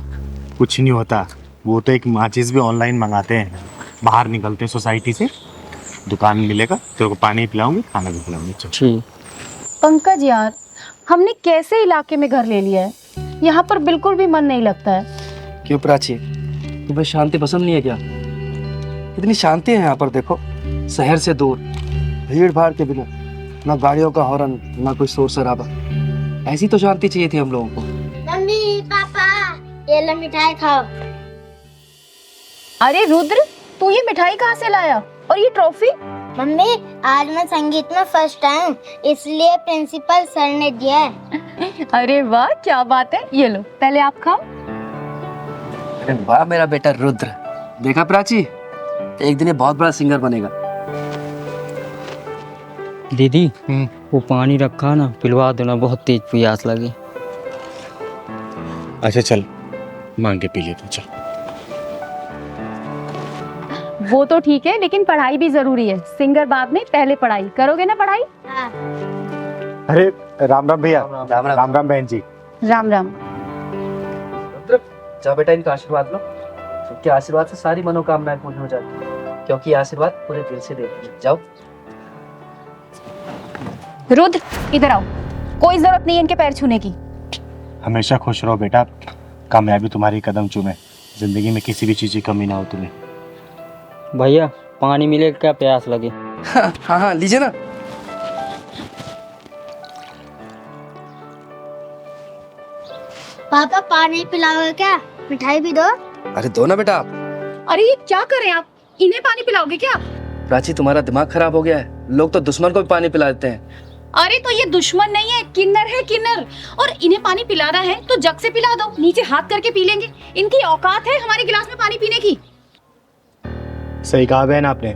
कुछ नहीं होता। वो तो एक माचिस भी ऑनलाइन मंगाते हैं। बाहर निकलते हैं सोसाइटी से, दुकान मिलेगा, तेरे को पानी पिलाऊंगी, खाना भी खिलाऊंगी। चल। ठीक। पंकज यार, हमने कैसे इलाके में घर ले लिया है, यहाँ पर बिल्कुल भी मन नहीं लगता है। क्यों प्राची, तुम्हें शांति पसंद नहीं है क्या? इतनी शांति है यहाँ पर, देखो, शहर से दूर, भीड़ भाड़ के बिना, ना गाड़ियों का हॉर्न, ना कोई शोर शराबा। ऐसी तो शांति चाहिए थी हम लोगों को। मम्मी पापा, ये लो मिठाई खाओ। अरे रुद्र, तू ये मिठाई कहाँ से लाया और ये ट्रॉफी? मम्मी, आज मैं संगीत में फर्स्ट आया, इसलिए प्रिंसिपल सर ने दिया है। अरे वाह, क्या बात है। ये लो, पहले आप खाओ। अरे वाह मेरा बेटा रुद्र, देखा प्राची, एक दिन ये बहुत बड़ा सिंगर बनेगा। दीदी वो पानी रखा ना, पिलवा देना, बहुत तेज प्यास लगी। अच्छा चल, मांग के पी लेते। चल। वो तो ठीक है, लेकिन पढ़ाई भी जरूरी है। सिंगर बाद में, पहले पढ़ाई करोगे ना। पढ़ाई। हाँ। अरे राम राम भैया। राम राम। राम राम बहन जी। राम राम। रुद्र, जा बेटा, इनका आशीर्वाद लो। क्योंकि आशीर्वाद से सारी मनोकामनाएं पूर्ण हो जाती है, क्योंकि ये आशीर्वाद पूरे दिल से देते हैं। जाओ। रुद्र, इधर आओ। कोई जरूरत नहीं है इनके पैर छूने की। हमेशा खुश रहो बेटा, कामयाबी तुम्हारी कदम चूमे, जिंदगी में किसी भी चीज की कमी ना हो तुम्हें। भैया पानी मिलेगा क्या, प्यास लगी। हाँ हाँ, लीजिए ना। पापा, पानी पिलाओगे क्या? मिठाई भी दो। अरे दो ना बेटा। अरे ये क्या करें आप, इन्हें पानी पिलाओगे क्या? प्राची, तुम्हारा दिमाग खराब हो गया है। लोग तो दुश्मन को भी पानी पिला देते हैं। अरे तो ये दुश्मन नहीं है, किन्नर है, किन्नर। और इन्हें पानी पिलाना है तो जग से पिला दो, नीचे हाथ करके पी लेंगे। इनकी औकात है हमारे गिलास में पानी पीने की। सही कहा बहन आपने।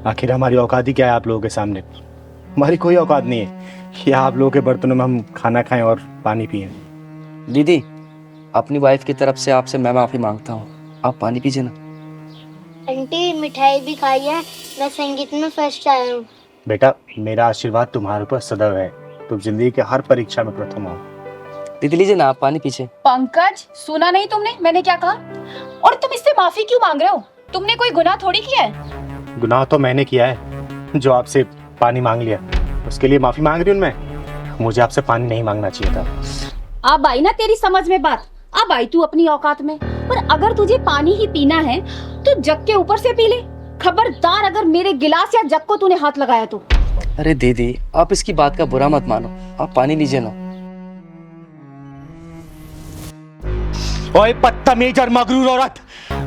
आखिर हमारी औकात ही क्या है आप लोगों के सामने? हमारी कोई औकात नहीं है कि आप लोगों के बर्तनों में हम खाना खाएं और पानी पिएं। दीदी, अपनी वाइफ की तरफ से आपसे मैं माफी मांगता हूँ। आप पानी पीजिए ना। आंटी, मिठाई भी खाई है, मैं संगीत में फर्स्ट आया हूँ। बेटा, मेरा आशीर्वाद तुम्हारे ऊपर सदैव है। तुम जिंदगी के हर परीक्षा में प्रथम हो। दीदी लीजिए ना, आप पानी पीछे। पंकज, सुना नहीं तुमने मैंने क्या कहा? और तुम इससे माफी क्यों मांग रहे हो? तुमने कोई गुनाह थोड़ी किया है। गुनाह तो मैंने किया है, जो आपसे पानी मांग लिया, उसके लिए माफी मांग रही हूँ मैं। मुझे आपसे पानी नहीं मांगना चाहिए था। अब आई ना तेरी समझ में बात, अब आई तू अपनी औकात में। पर अगर तुझे पानी ही पीना है तो जग के ऊपर से पी ले। खबरदार अगर मेरे गिलास या जग को तूने हाथ लगाया तो। अरे दीदी, आप इसकी बात का बुरा मत मानो, आप पानी लीजिए ना। ओए बदतमीज और मगरूर औरत,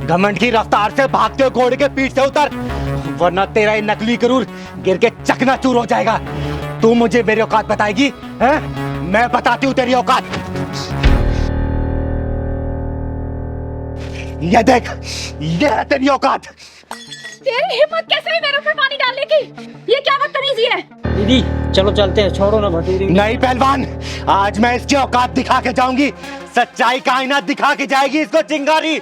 घमंड की रफ्तार से भागते घोड़े के पीठ से उतर, वरना तेरा ये नकली गरूर गिर के चकनाचूर हो जाएगा। तू मुझे मेरी औकात बताएगी? हैं? मैं बताती हूँ तेरी औकात। ये देख, ये है तेरी औकात। तेरी हिम्मत कैसे हुई मेरे ऊपर पानी डालने की? ये क्या बदतमीजी है? दीदी चलो चलते हैं, छोड़ो ना भतीजी। नहीं पहलवान, आज मैं इसकी औकात दिखा के जाऊंगी। सच्चाई का आईना दिखा के जाएगी इसको चिंगारी।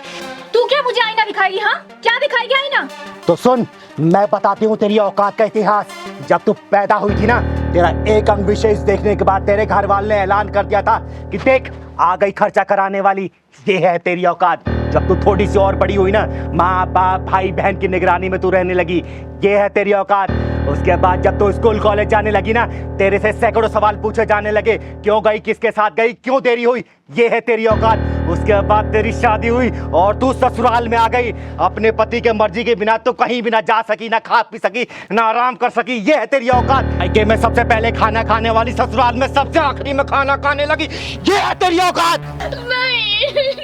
तू क्या मुझे आईना दिखाएगी? हाँ, क्या दिखाएगी आईना? तो सुन, मैं बताती हूँ तेरी औकात का इतिहास। जब तू पैदा हुई थी ना, तेरा एक अंग विशेष देखने के बाद तेरे घर वाले ने ऐलान कर दिया था कि देख आ गई खर्चा कराने वाली। ये है तेरी औकात। जब तू थोड़ी सी और बड़ी हुई ना, माँ बाप भाई बहन की निगरानी में तू रहने लगी। ये है तेरी औकात। उसके बाद जब तू स्कूल कॉलेज जाने लगी ना, तेरे से सैकड़ों सवाल पूछे जाने लगे। क्यों गई, किसके साथ गई, क्यों देरी हुई। ये है तेरी औकात। उसके बाद तेरी शादी हुई और तू ससुराल में आ गई। अपने पति के मर्जी के बिना तो कहीं भी ना जा सकी, ना खा पी सकी, ना आराम कर सकी। ये है तेरी औकात। मायके में सबसे पहले खाना खाने वाली, ससुराल में सबसे आखिरी में खाना खाने लगी। ये है तेरी औकात। नहीं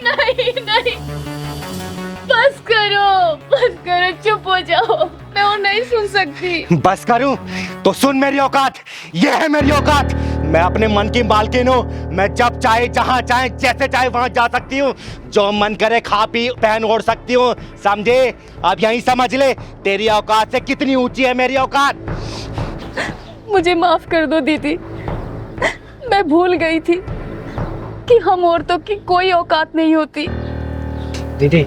नहीं नहीं, बस करो, चुप हो जाओ। मैं और नहीं सुन सकती। बस करूं तो सुन मेरी औकात। ये है मेरी औकात। मैं अपने मन की मालकिन हूँ। मैं जब चाहे, जहाँ चाहे, जैसे चाहे वहां जा सकती हूँ। जो मन करे खा पी पहन ओढ़ सकती हूँ। समझे? अब यही समझ ले तेरी औकात से कितनी ऊंची है मेरी औकात। मुझे माफ कर दो दीदी, मैं भूल गई थी कि हम औरतों की कोई औकात नहीं होती। दीदी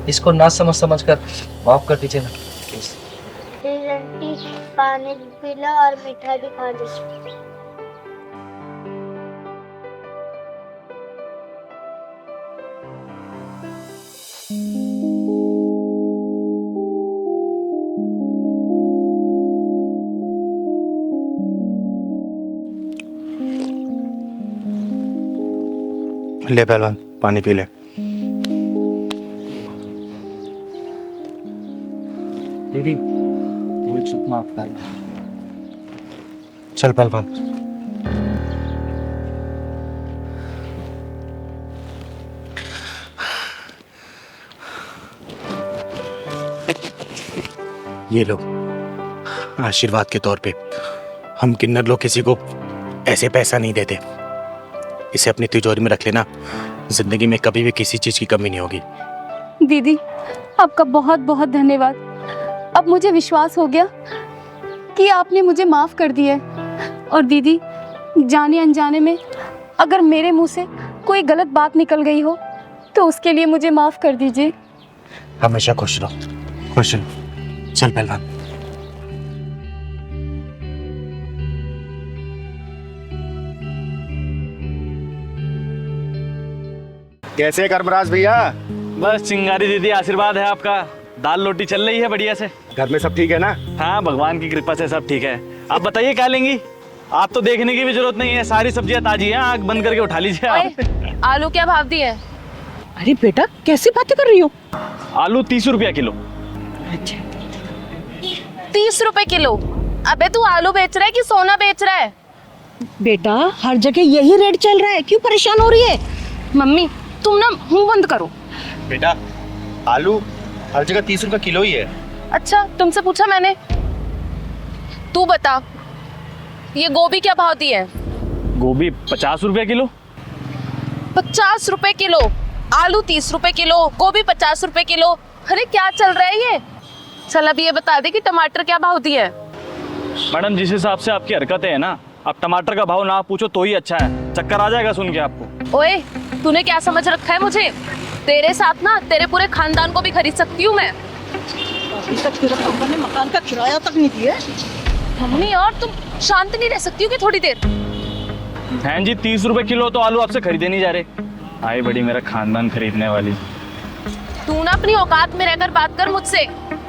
इसको ना समझ कर माफ कर दीजिए ना प्लीज। आंटी पानी पी लो और मिठाई भी खा लो। ले पहलवान, पानी पी ले। दीदी मुझे माफ कर। चल पहलवान। ये लो आशीर्वाद के तौर पे। हम किन्नर लोग किसी को ऐसे पैसा नहीं देते। इसे अपनी तिजोरी में रख लेना। जिंदगी में कभी भी किसी चीज की कमी नहीं होगी। दीदी आपका बहुत बहुत धन्यवाद। अब मुझे विश्वास हो गया कि आपने मुझे माफ कर दिया है। और दीदी, जाने अनजाने में अगर मेरे मुंह से कोई गलत बात निकल गई हो तो उसके लिए मुझे माफ कर दीजिए। हमेशा खुश रहो, खुश रहो। चल पहलवान। कैसे करमराज भैया? बस चिंगारी दीदी आशीर्वाद है आपका। दाल रोटी चल रही है बढ़िया से। घर में सब ठीक है ना? हाँ भगवान की कृपा से सब ठीक है। आप बताइए क्या लेंगी? आप तो देखने की भी जरूरत नहीं है, सारी सब्जियां ताजी हैं। आग बंद करके उठा लीजिए आप। आलू क्या भाव दिए? अरे बेटा कैसी बातें कर रही हो? आलू 30 रुपया किलो। 30 रुपए किलो? अबे तू आलू बेच रहा है कि सोना बेच रहा है? बेटा हर जगह यही रेट चल रहा है, क्यों परेशान हो रही है? मम्मी तुम ना मुंह बंद करो। बेटा आलू हर जगह 30 रुपया किलो ही है। अच्छा तुमसे पूछा मैंने? तू बता, ये गोभी क्या भाव दी है? गोभी 50 रुपया किलो। 50 रुपए किलो? आलू 30 रुपए किलो, गोभी 50 रुपए किलो। अरे क्या चल रहा है ये? चल अब ये बता दे कि टमाटर क्या भाव दिए है? मैडम जिस हिसाब से आपकी हरकतें है ना, अब टमाटर का भाव ना पूछो तो ही अच्छा है। चक्कर आ जाएगा सुन के आपको। ओए तूने क्या समझ रखा है मुझे? तेरे साथ ना तेरे पूरे खानदान को भी खरीद सकती हूँ मैं। अभी तक तेरा पापा ने मकान का किराया तक नहीं दिया। मम्मी और तुम शांत नहीं रह सकती हो कि थोड़ी देर? हैं जी 30 रुपए किलो तो आलू आपसे खरीदे नहीं जा रहे। आई बड़ी मेरा खानदान खरीदने वाली। तू ना अपनी औकात में रहकर बात कर मुझसे।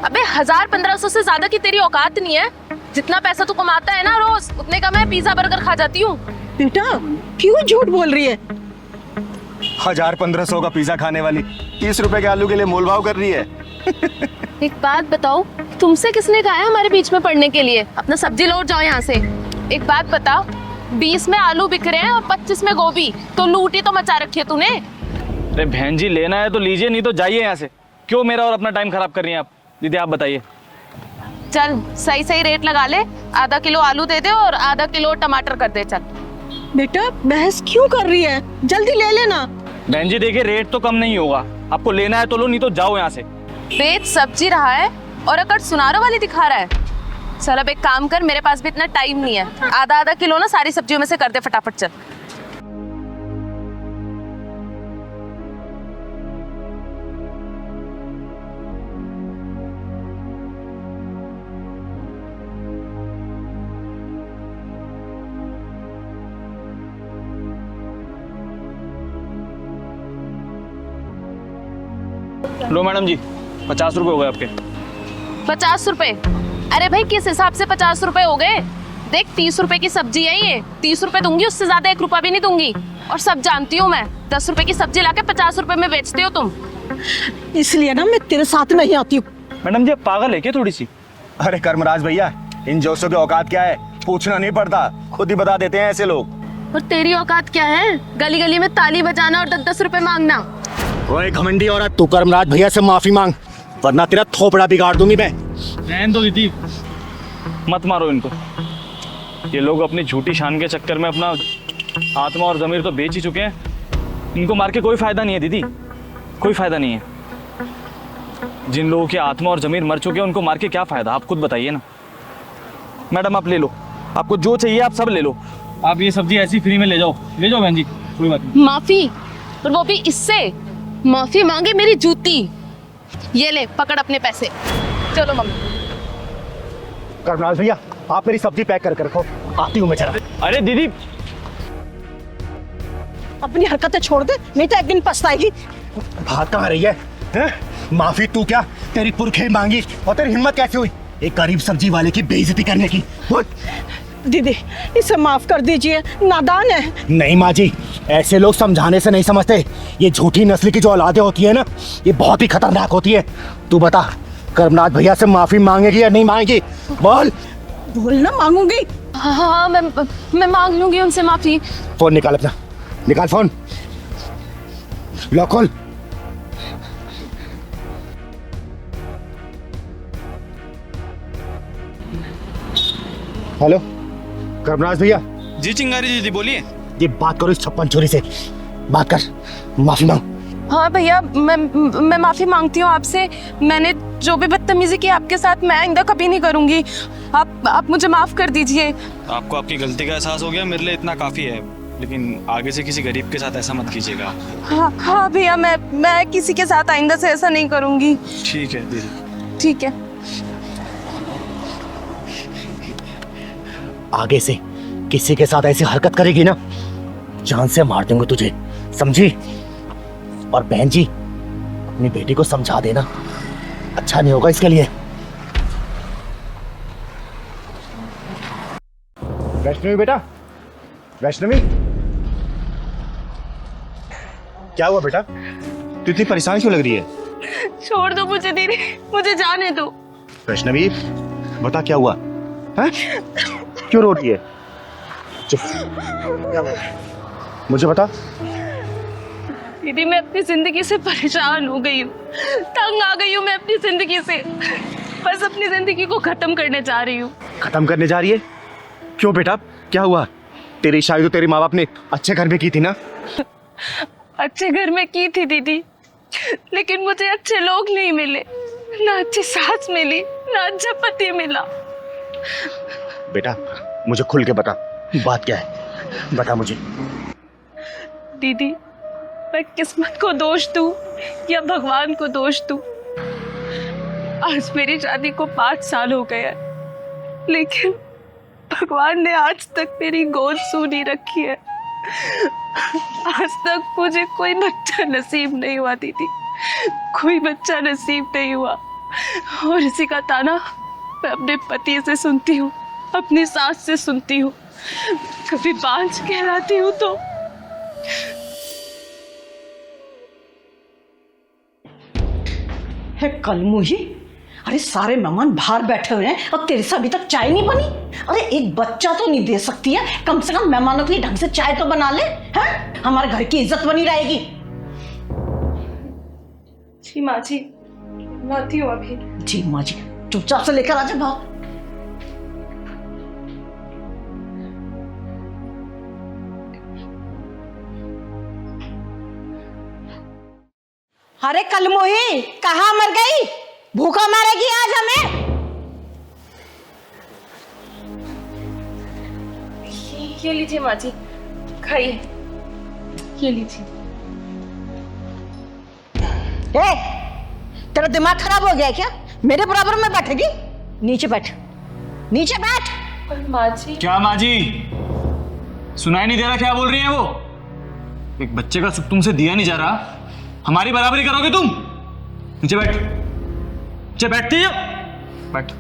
अबे 1000-1500 से ज्यादा की तेरी औकात नहीं है। जितना पैसा तू कमाता है ना रोज, उतने का मैं पिज्जा बर्गर खा जाती हूँ। बेटा क्यों झूठ बोल रही है? 1000-1500 का पिज्जा खाने वाली 30 रुपए के आलू के लिए मोलभाव कर रही है। एक बात बताओ, तुमसे किसने कहा है हमारे बीच में पड़ने के लिए? अपना सब्जी लौट जाओ यहाँ से। एक बात बता, 20 में आलू बिक रहे हैं और 25 में गोभी, तो लूट ही तो मचा रखी है तूने। अरे बहन जी लेना है तो लीजिए, नहीं तो जाइए यहाँ से। क्यों मेरा और अपना टाइम खराब कर रही हैं आप? दीदी आप बताइए। चल सही सही रेट लगा ले, आधा किलो आलू दे दे और आधा किलो टमाटर कर दे। चल बेटा बहस क्यों कर रही है, जल्दी ले लेना। बहन जी देखिए, रेट तो कम नहीं होगा, आपको लेना है तो लो, नहीं तो जाओ यहाँ से। बेच सब्जी रहा है और अकड़ सुनारों वाली दिखा रहा है। चल अब एक काम कर, मेरे पास भी इतना टाइम नहीं है, आधा आधा किलो ना सारी सब्जियों में से कर दे फटाफट। चल लो मैडम जी, 50 रुपए हो गए आपके। 50 रुपए? अरे भाई किस हिसाब से 50 रुपए हो गए? देख 30 रुपए की सब्जी है ये, 30 रुपए दूंगी, उससे ज्यादा 1 रुपया भी नहीं दूंगी। और सब जानती हूँ मैं, 10 रुपए की सब्जी लाके 50 रुपए में बेचते हो तुम। इसलिए ना मैं तेरे साथ नहीं आती हूँ। मैडम जी पागल है क्या थोड़ी सी? अरे कर्मराज भैया, इन जोशों की औकात क्या है, पूछना नहीं पड़ता, खुद ही बता देते हैं ऐसे लोग। और तेरी औकात क्या है, गली गली में ताली बजाना और 10-10 रुपए मांगना? ओए घमंडी औरत, तू कर्मराज भैया से माफी मांग, वरना तेरा थोपड़ा बिगाड़ दूंगी मैं। रहने दो दीदी, मत मारो इनको। ये लोग अपनी झूठी शान के चक्कर में अपना आत्मा और जमीर तो बेच ही चुके हैं। इनको मार के कोई फायदा नहीं है दीदी, कोई फायदा नहीं है। जिन लोगों की आत्मा और जमीर मर चुके हैं उनको मार के क्या फायदा, आप खुद बताइए ना। मैडम आप ले लो, आपको जो चाहिए आप सब ले लो। आप ये सब्जी ऐसी फ्री में ले जाओ बहन जी, कोई बात नहीं। माफी? और वो भी इससे? माफी मांगे मेरी जूती। ये ले पकड़ अपने पैसे, चलो मम्मी। कर्मराज भैया आप मेरी सब्जी पैक करके रखो, आती हूँ मैं जरा। अरे दीदी अपनी हरकतें छोड़ दे, नहीं तो एक दिन पछताएगी। भाग कहाँ रही है, हैं? माफी तू क्या, तेरी पुरखे मांगी और तेरी हिम्मत कैसे हुई एक गरीब सब्जी वाले की बेइज्जती करने की? बोल। दीदी इसे माफ कर दीजिए, नादान है। नहीं माँ जी, ऐसे लोग समझाने से नहीं समझते। ये झूठी नस्ल की जो औलादें होती है ना, ये बहुत ही खतरनाक होती है। तू बता कर्मनाथ भैया से माफी मांगेगी या नहीं मांगेगी? बोल। बोल ना, मांगूंगी। हाँ मैं मांग लूंगी उनसे माफी। फोन निकाल अपना, निकाल फोन, लो खोल। हेलो कर्मराज भैया। जी चिंगारी दीदी बोलिए। ये बात करो इस 56 चोरी से, बात कर, माफी मांग। हाँ भैया, मैं माफी मांगती हूँ आपसे। मैंने जो भी बदतमीजी की आपके साथ, मैं आइंदा कभी नहीं करूंगी। आप मुझे माफ कर दीजिए। आपको आपकी गलती का एहसास हो गया, मेरे लिए इतना काफी है। लेकिन आगे से किसी गरीब के साथ ऐसा मत कीजिएगा। हाँ भैया, मैं किसी के साथ आइंदा से ऐसा नहीं करूंगी। ठीक है दीदी। ठीक है। आगे से किसी के साथ ऐसी हरकत करेगी ना, जान से मार दूंगा तुझे, समझी? और बहन जी अपनी बेटी को समझा देना, अच्छा नहीं होगा इसके लिए। वैष्णवी बेटा, वैष्णवी क्या हुआ बेटा, तू इतनी परेशान क्यों लग रही है? छोड़ दो मुझे दीदी, मुझे जाने दो। वैष्णवी बता क्या हुआ है? क्यों रो रही है? चुप, मुझे बता। दीदी मैं अपनी जिंदगी से परेशान हो गई हूँ, तंग आ गई हूँ मैं अपनी जिंदगी से। बस अपनी जिंदगी को खत्म करने जा रही हूँ। खत्म करने जा रही है? क्यों बेटा, क्या हुआ? तेरी शादी तो तेरे माँ बाप ने अच्छे घर में की थी ना? अच्छे घर में की थी दीदी, लेकिन मुझे अच्छे लोग नहीं मिले, ना अच्छी सास मिली, ना अच्छा पति मिला। बेटा मुझे खुल के बता, बात क्या है, बता मुझे। दीदी मैं किस्मत को दोष दूं या भगवान को दोष दूं? आज मेरी शादी को 5 साल हो गए हैं, लेकिन भगवान ने आज तक मेरी गोद सू नहीं रखी है। आज तक मुझे कोई बच्चा नसीब नहीं हुआ दीदी, कोई बच्चा नसीब नहीं हुआ। और इसी का ताना मैं अपने पति से सुनती हूँ, अपनी सास से सुनती हूँ, कभी बांझ कहलाती हूँ तो। है कल मुझे, अरे सारे मेहमान बाहर बैठे हुए हैं और तेरे से अभी तक चाय नहीं बनी। अरे एक बच्चा तो नहीं दे सकती है, कम से कम मेहमानों के लिए ढंग से चाय तो बना ले, हैं? हमारे घर की इज्जत बनी रहेगी। जी माँ जी, लाती हूँ अभी। जी माँ जी। चुपचाप से लेकर आ जा भाग। अरे कलमोही कहाँ मर गई? भूखा मारेगी आज हमें। ये लीजिए माँ जी, खाइए, ये लीजिए। ए, तेरा दिमाग खराब हो गया क्या? मेरे बराबर में बैठेगी? नीचे बैठ, नीचे बैठ। पर माँ जी। क्या माँ जी, सुनाई नहीं दे रहा क्या बोल रही है वो? एक बच्चे का सुख तुमसे दिया नहीं जा रहा, हमारी बराबरी करोगे तुम? नीचे बैठ, नीचे बैठती हो, बैठ।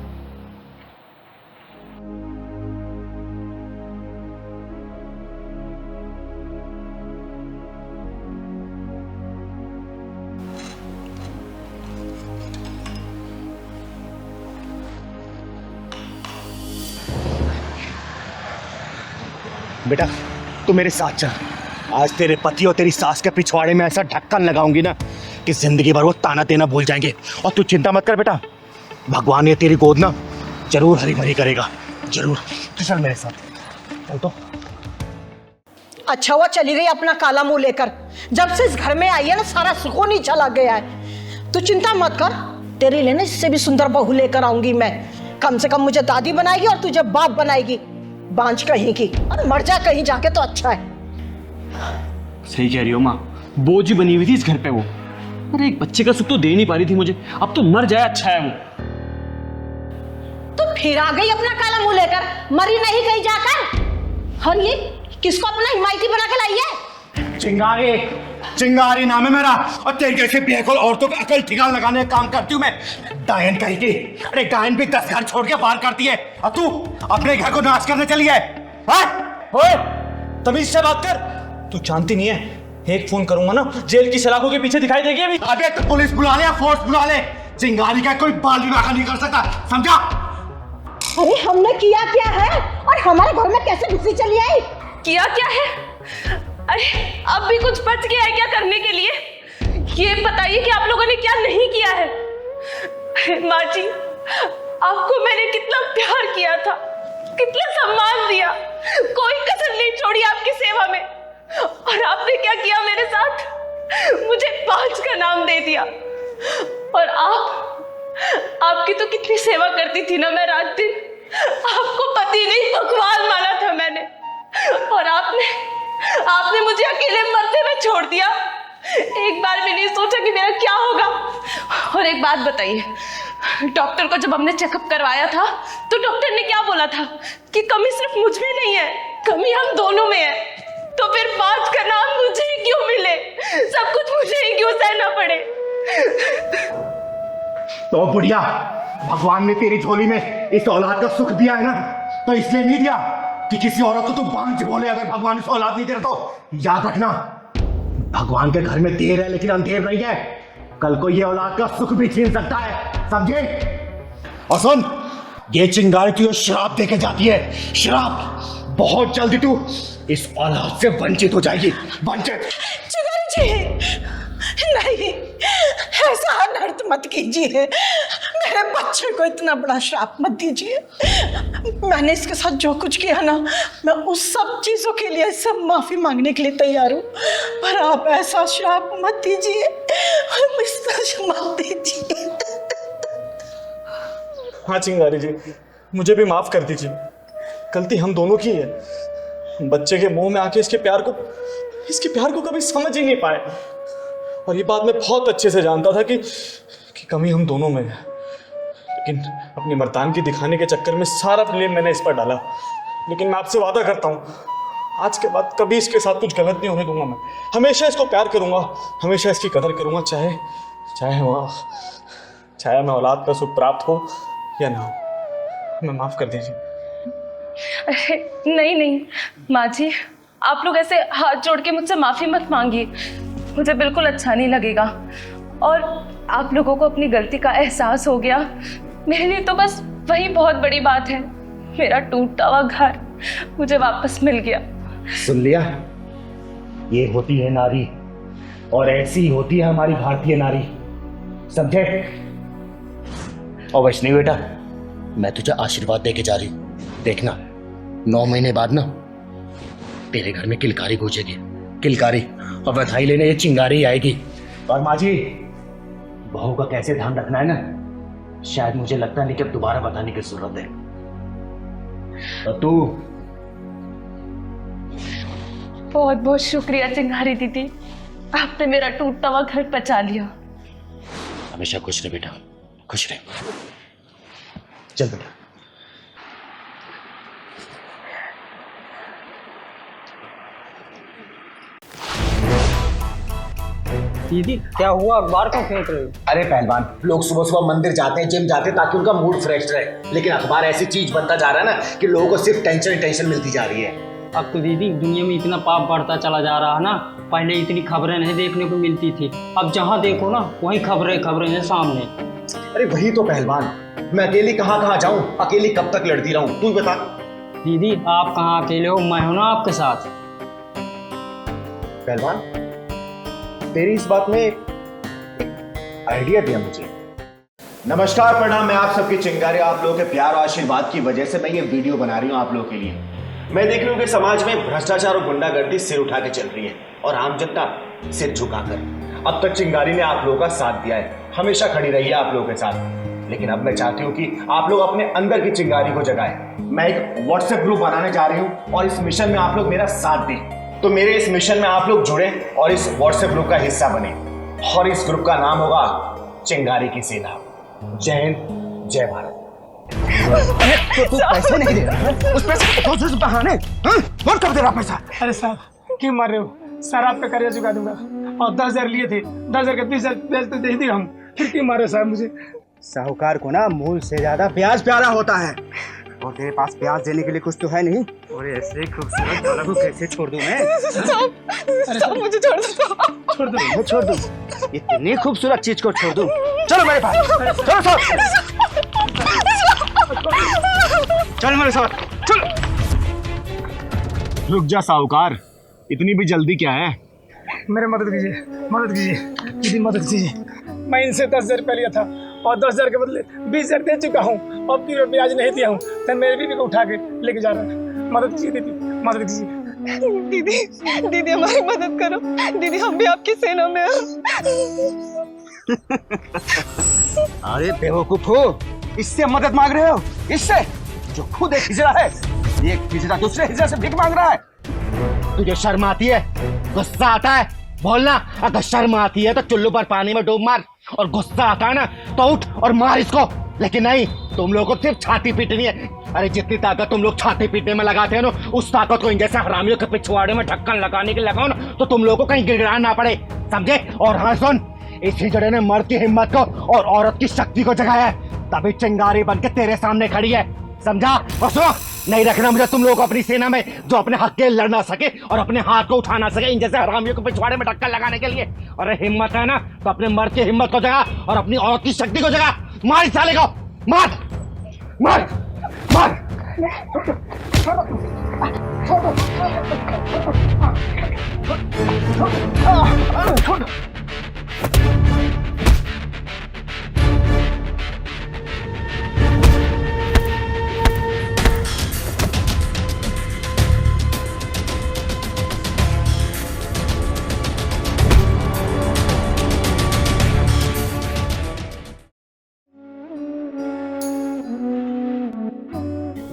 बेटा तू मेरे साथ चल। आज तेरे पति और तेरी सास के पिछवाड़े में ऐसा ढक्कन लगाऊंगी ना कि जिंदगी भर वो ताना देना भूल जाएंगे। और तू चिंता मत कर बेटा, भगवान ये तेरी गोद ना जरूर हरी भरी करेगा, जरूर। तो चल मेरे साथ चल। तो अच्छा हुआ चली गई अपना काला मुंह लेकर। जब से इस घर में आई है ना सारा सुकून ही चला गया है। तू चिंता मत कर, तेरे लिए ना इससे भी सुंदर बहू लेकर आऊंगी मैं। कम से कम मुझे दादी बनाएगी और तुझे बाप बनाएगी, बांझ कहीं की। और मर जा कहीं जाके तो अच्छा है। सही कह रही हो माँ, बोझ ही बनी हुई थी इस घर पे वो। अरे एक बच्चे का सुख तो दे नहीं पा रही थी मुझे, अब तो मर जाए अच्छा है वो। तो फिर आ गई अपना काला मुंह लेकर, मरी नहीं कहीं जाकर। और ये किसको अपना हिमायती बना के लाई है? चिंगारी, चिंगारी नाम है मेरा। और तेरे जैसे बेअकल औरतों का अकल ठिकाना लगाने का काम करती हूँ मैं। डायन कहीं की। अरे डायन भी 10 घर छोड़ के पार करती है, और तू अपने घर को नाश करने चली है। ओए, तमीज से बात कर। तू जानती नहीं है, एक फोन करूंगा ना जेल की सलाखों के पीछे दिखाई देगी अभी। अबे तो पुलिस बुला ले या फोर्स बुला ले, चिंगारी का कोई बाल भी बाका नहीं कर सकता, समझा? अरे हमने किया क्या है और हमारे घर में कैसे घुसी चली आई? किया क्या है? अरे अब भी कुछ बच गया है क्या करने के लिए? ये बताइए कि आप लोगों ने क्या नहीं किया है। माँ जी, आपको मैंने कितना प्यार किया था, कितना सम्मान दिया, कोई कसर नहीं छोड़ी आपकी सेवा में। और आपने क्या किया मेरे साथ? मुझे 5 का नाम दे दिया। और आपकी तो कितनी सेवा करती थी ना मैं रात दिन। आपको पति नहीं भगवान माना था मैंने, और आपने मुझे अकेले मरते हुए छोड़ दिया। एक बार भी नहीं सोचा कि मेरा क्या होगा। और एक बात बताइए, डॉक्टर को जब हमने चेकअप करवाया था तो डॉक्टर ने क्या बोला था कि कमी सिर्फ मुझ में नहीं है, कमी हम दोनों में है। तो फिर 5 का नाम मुझे ही क्यों मिले? सब कुछ मुझे ही क्यों सहना पड़े? तो बुढ़िया, भगवान ने तेरी झोली में इस औलाद का सुख दिया है ना, तो इसलिए नहीं दिया कि किसी औरत को तू बांझ बोले। अगर भगवान इस औलाद नहीं दे रहा तो याद रखना, भगवान के घर में देर है लेकिन अंधेर नहीं है। कल को ये औलाद का सुख भी छीन सकता है, समझे? और सुन, ये चिंगारी तुझे श्राप देके जाती है, श्राप। बहुत जल्दी तू इस औलाद से वंचित हो जाएगी, वंचित। चिंगारी जी, नहीं, ऐसा अनर्थ मत कीजिए। मेरे बच्चे को इतना बड़ा श्राप मत दीजिए। मैंने इसके साथ जो कुछ किया ना, मैं उस सब चीजों के लिए सब माफी मांगने के लिए तैयार हूँ। पर आप ऐसा श्राप मत दीजिए, मत दीजिए। हाँ चिंगारी जी, मुझे भी माफ कर दीजिए, गलती हम दोनों की है। बच्चे के मुंह में आके इसके प्यार को कभी समझ ही नहीं पाए। और ये बात मैं बहुत अच्छे से जानता था कि कमी हम दोनों में है, लेकिन अपनी मर्दानगी दिखाने के चक्कर में सारा ब्लेम मैंने इस पर डाला। लेकिन मैं आपसे वादा करता हूँ, आज के बाद कभी इसके साथ कुछ गलत नहीं होने दूंगा। मैं हमेशा इसको प्यार करूँगा, हमेशा इसकी कदर करूँगा, चाहे मैं औलाद का सुख प्राप्त हो या ना हो। मैं माफ़ कर दीजिए। अरे नहीं माँ जी, आप लोग ऐसे हाथ जोड़ के मुझसे माफ़ी मत मांगिए, मुझे बिल्कुल अच्छा नहीं लगेगा। और आप लोगों को अपनी गलती का एहसास हो गया, मेरे लिए तो बस वही बहुत बड़ी बात है। मेरा टूटा हुआ घर मुझे वापस मिल गया। सुन लिया, ये होती है नारी, और ऐसी होती है हमारी भारतीय नारी, समझे? और वैष्णवी बेटा, मैं तुझे आशीर्वाद दे के जा रही हूँ। देखना 9 महीने बाद ना तेरे घर में किलकारी गूंजेगी, किलकारी, और बधाई लेने ये चिंगारी आएगी। और माँ जी, बहू का कैसे ध्यान रखना है ना, शायद मुझे लगता नहीं कि अब दोबारा बताने की जरूरत है। और तू बहुत बहुत शुक्रिया चिंगारी दीदी, आपने मेरा टूटता हुआ घर बचा लिया। हमेशा खुश रहे बेटा, खुश रहे। चल बेटा। दीदी क्या हुआ, अखबार क्यों फेंक रहे हो? अरे पहलवान, लोग सुबह सुबह मंदिर जाते हैं, जिम जाते हैं ताकि उनका मूड फ्रेश रहे, लेकिन अखबार ऐसी चीज बनता जा रहा है ना कि लोगों को सिर्फ टेंशन ही टेंशन मिलती जा रही है। अब तो दीदी दुनिया में इतना पाप बढ़ता चला जा रहा है ना, पहले इतनी खबरें नहीं देखने को मिलती थी, अब जहाँ देखो ना वही खबरें हैं सामने। अरे वही तो पहलवान, मैं अकेली कहाँ जाऊँ, अकेली कब तक लड़ती रहूँ, तू बता। दीदी आप कहाँ अकेले हो, मैं हूं ना आपके साथ। पहलवान, तेरी इस बात में आइडिया दिया मुझे। नमस्कार, प्रणाम, मैं आप सबकी चिंगारी, आप लोगों के प्यार और आशीर्वाद की वजह से मैं ये वीडियो बना रही हूँ आप लोगों के लिए। मैं देख रही हूँ कि समाज में भ्रष्टाचार और गुंडागर्दी सिर उठा के चल रही है और आम जनता सिर झुकाकर। अब तक चिंगारी ने आप लोगों का साथ दिया है, हमेशा खड़ी रही है आप लोगों के साथ, लेकिन अब मैं चाहती हूँ कि आप लोग अपने अंदर की चिंगारी को जगाएं। मैं एक व्हाट्सएप ग्रुप बनाने जा रही हूँ और इस मिशन में आप लोग मेरा साथ दें। तो मेरे इस मिशन में आप लोग जुड़े और इस व्हाट्सएप ग्रुप का हिस्सा बने, और इस ग्रुप का नाम होगा चिंगारी की सेना। जय हिंद, जय भारत। तो तू पैसे नहीं दे रहा, उस पैसे को तो बहाने कौन कब दे रहा पैसा? अरे साहब क्यों मार रहे हो सर, आपका कर्जा चुका दूंगा, और 10,000 लिए थे, 10,000 का 20,000 तो दे दिया हम, फिर क्यों मारे साहब मुझे? साहूकार को ना मूल से ज्यादा ब्याज प्यारा होता है, और तेरे पास ब्याज देने के लिए कुछ तो है नहीं। और ऐसे खूबसूरत वाला को कैसे छोड़ दूं मैं? साहब मुझे छोड़ दो, छोड़ दो, मैं छोड़ दूं? इतनी खूबसूरत चीज को छोड़ दूं? चलो मेरे पास, चलो साथ, चल मेरे साथ, चल। रुक जा साहूकार, इतनी भी जल्दी क्या है? मेरे मदद कीजिए, मदद कीजिए दीदी, मदद कीजिए। मैं इनसे 10,000 रुपया लिया था और 10,000 के बदले 20,000 दे चुका हूँ, और फिर ब्याज नहीं दिया हूँ, तो मेरे बीवी को उठा के लेके जा रहा है। मदद कीजिए दीदी, मदद कीजिए। दीदी दीदी हमारी मदद करो, दीदी हम भी आपकी सेना में हैं। अरे बेवकूफ हो, इससे मदद मांग रहे हो? इससे जो खुद एक हिजड़ा है, एक हिजड़ा दूसरे हिजड़ा से भीख मांग रहा है। तुझे शर्म आती है? गुस्सा आता है? बोलना। अगर शर्म आती है तो चुल्लू पर पानी में डूब मार, और गुस्सा आता है ना तो उठ और मार इसको। लेकिन नहीं, तुम लोगों को सिर्फ छाती पीटनी है। अरे जितनी ताकत तुम लोग छाती पीटने में लगाते हैं ना, उस ताकत को इन जैसे हरामियों के पिछवाड़े में ढक्कन लगाने के लगाओ ना, तो तुम लोगों को कहीं गिड़गिड़ाना ना पड़े, समझे? और हाँ सुन, इस हिजड़े ने मर्द की हिम्मत को और औरत की शक्ति को जगाया है, तभी चिंगारी बन के तेरे सामने खड़ी है, समझा? और सुनो, नहीं रखना मुझे तुम लोगों को अपनी सेना में जो अपने हक के लड़ ना सके और अपने हाथ को उठा ना सके इन जैसे हरामियों को पिछवाड़े में ढक्कन लगाने के लिए। और हिम्मत है ना तो अपने मर्द की हिम्मत को जगा और अपनी औरत की शक्ति को जगा। मार इस साले को, मार मार मार।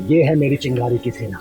ये है मेरी चिंगारी की सेना।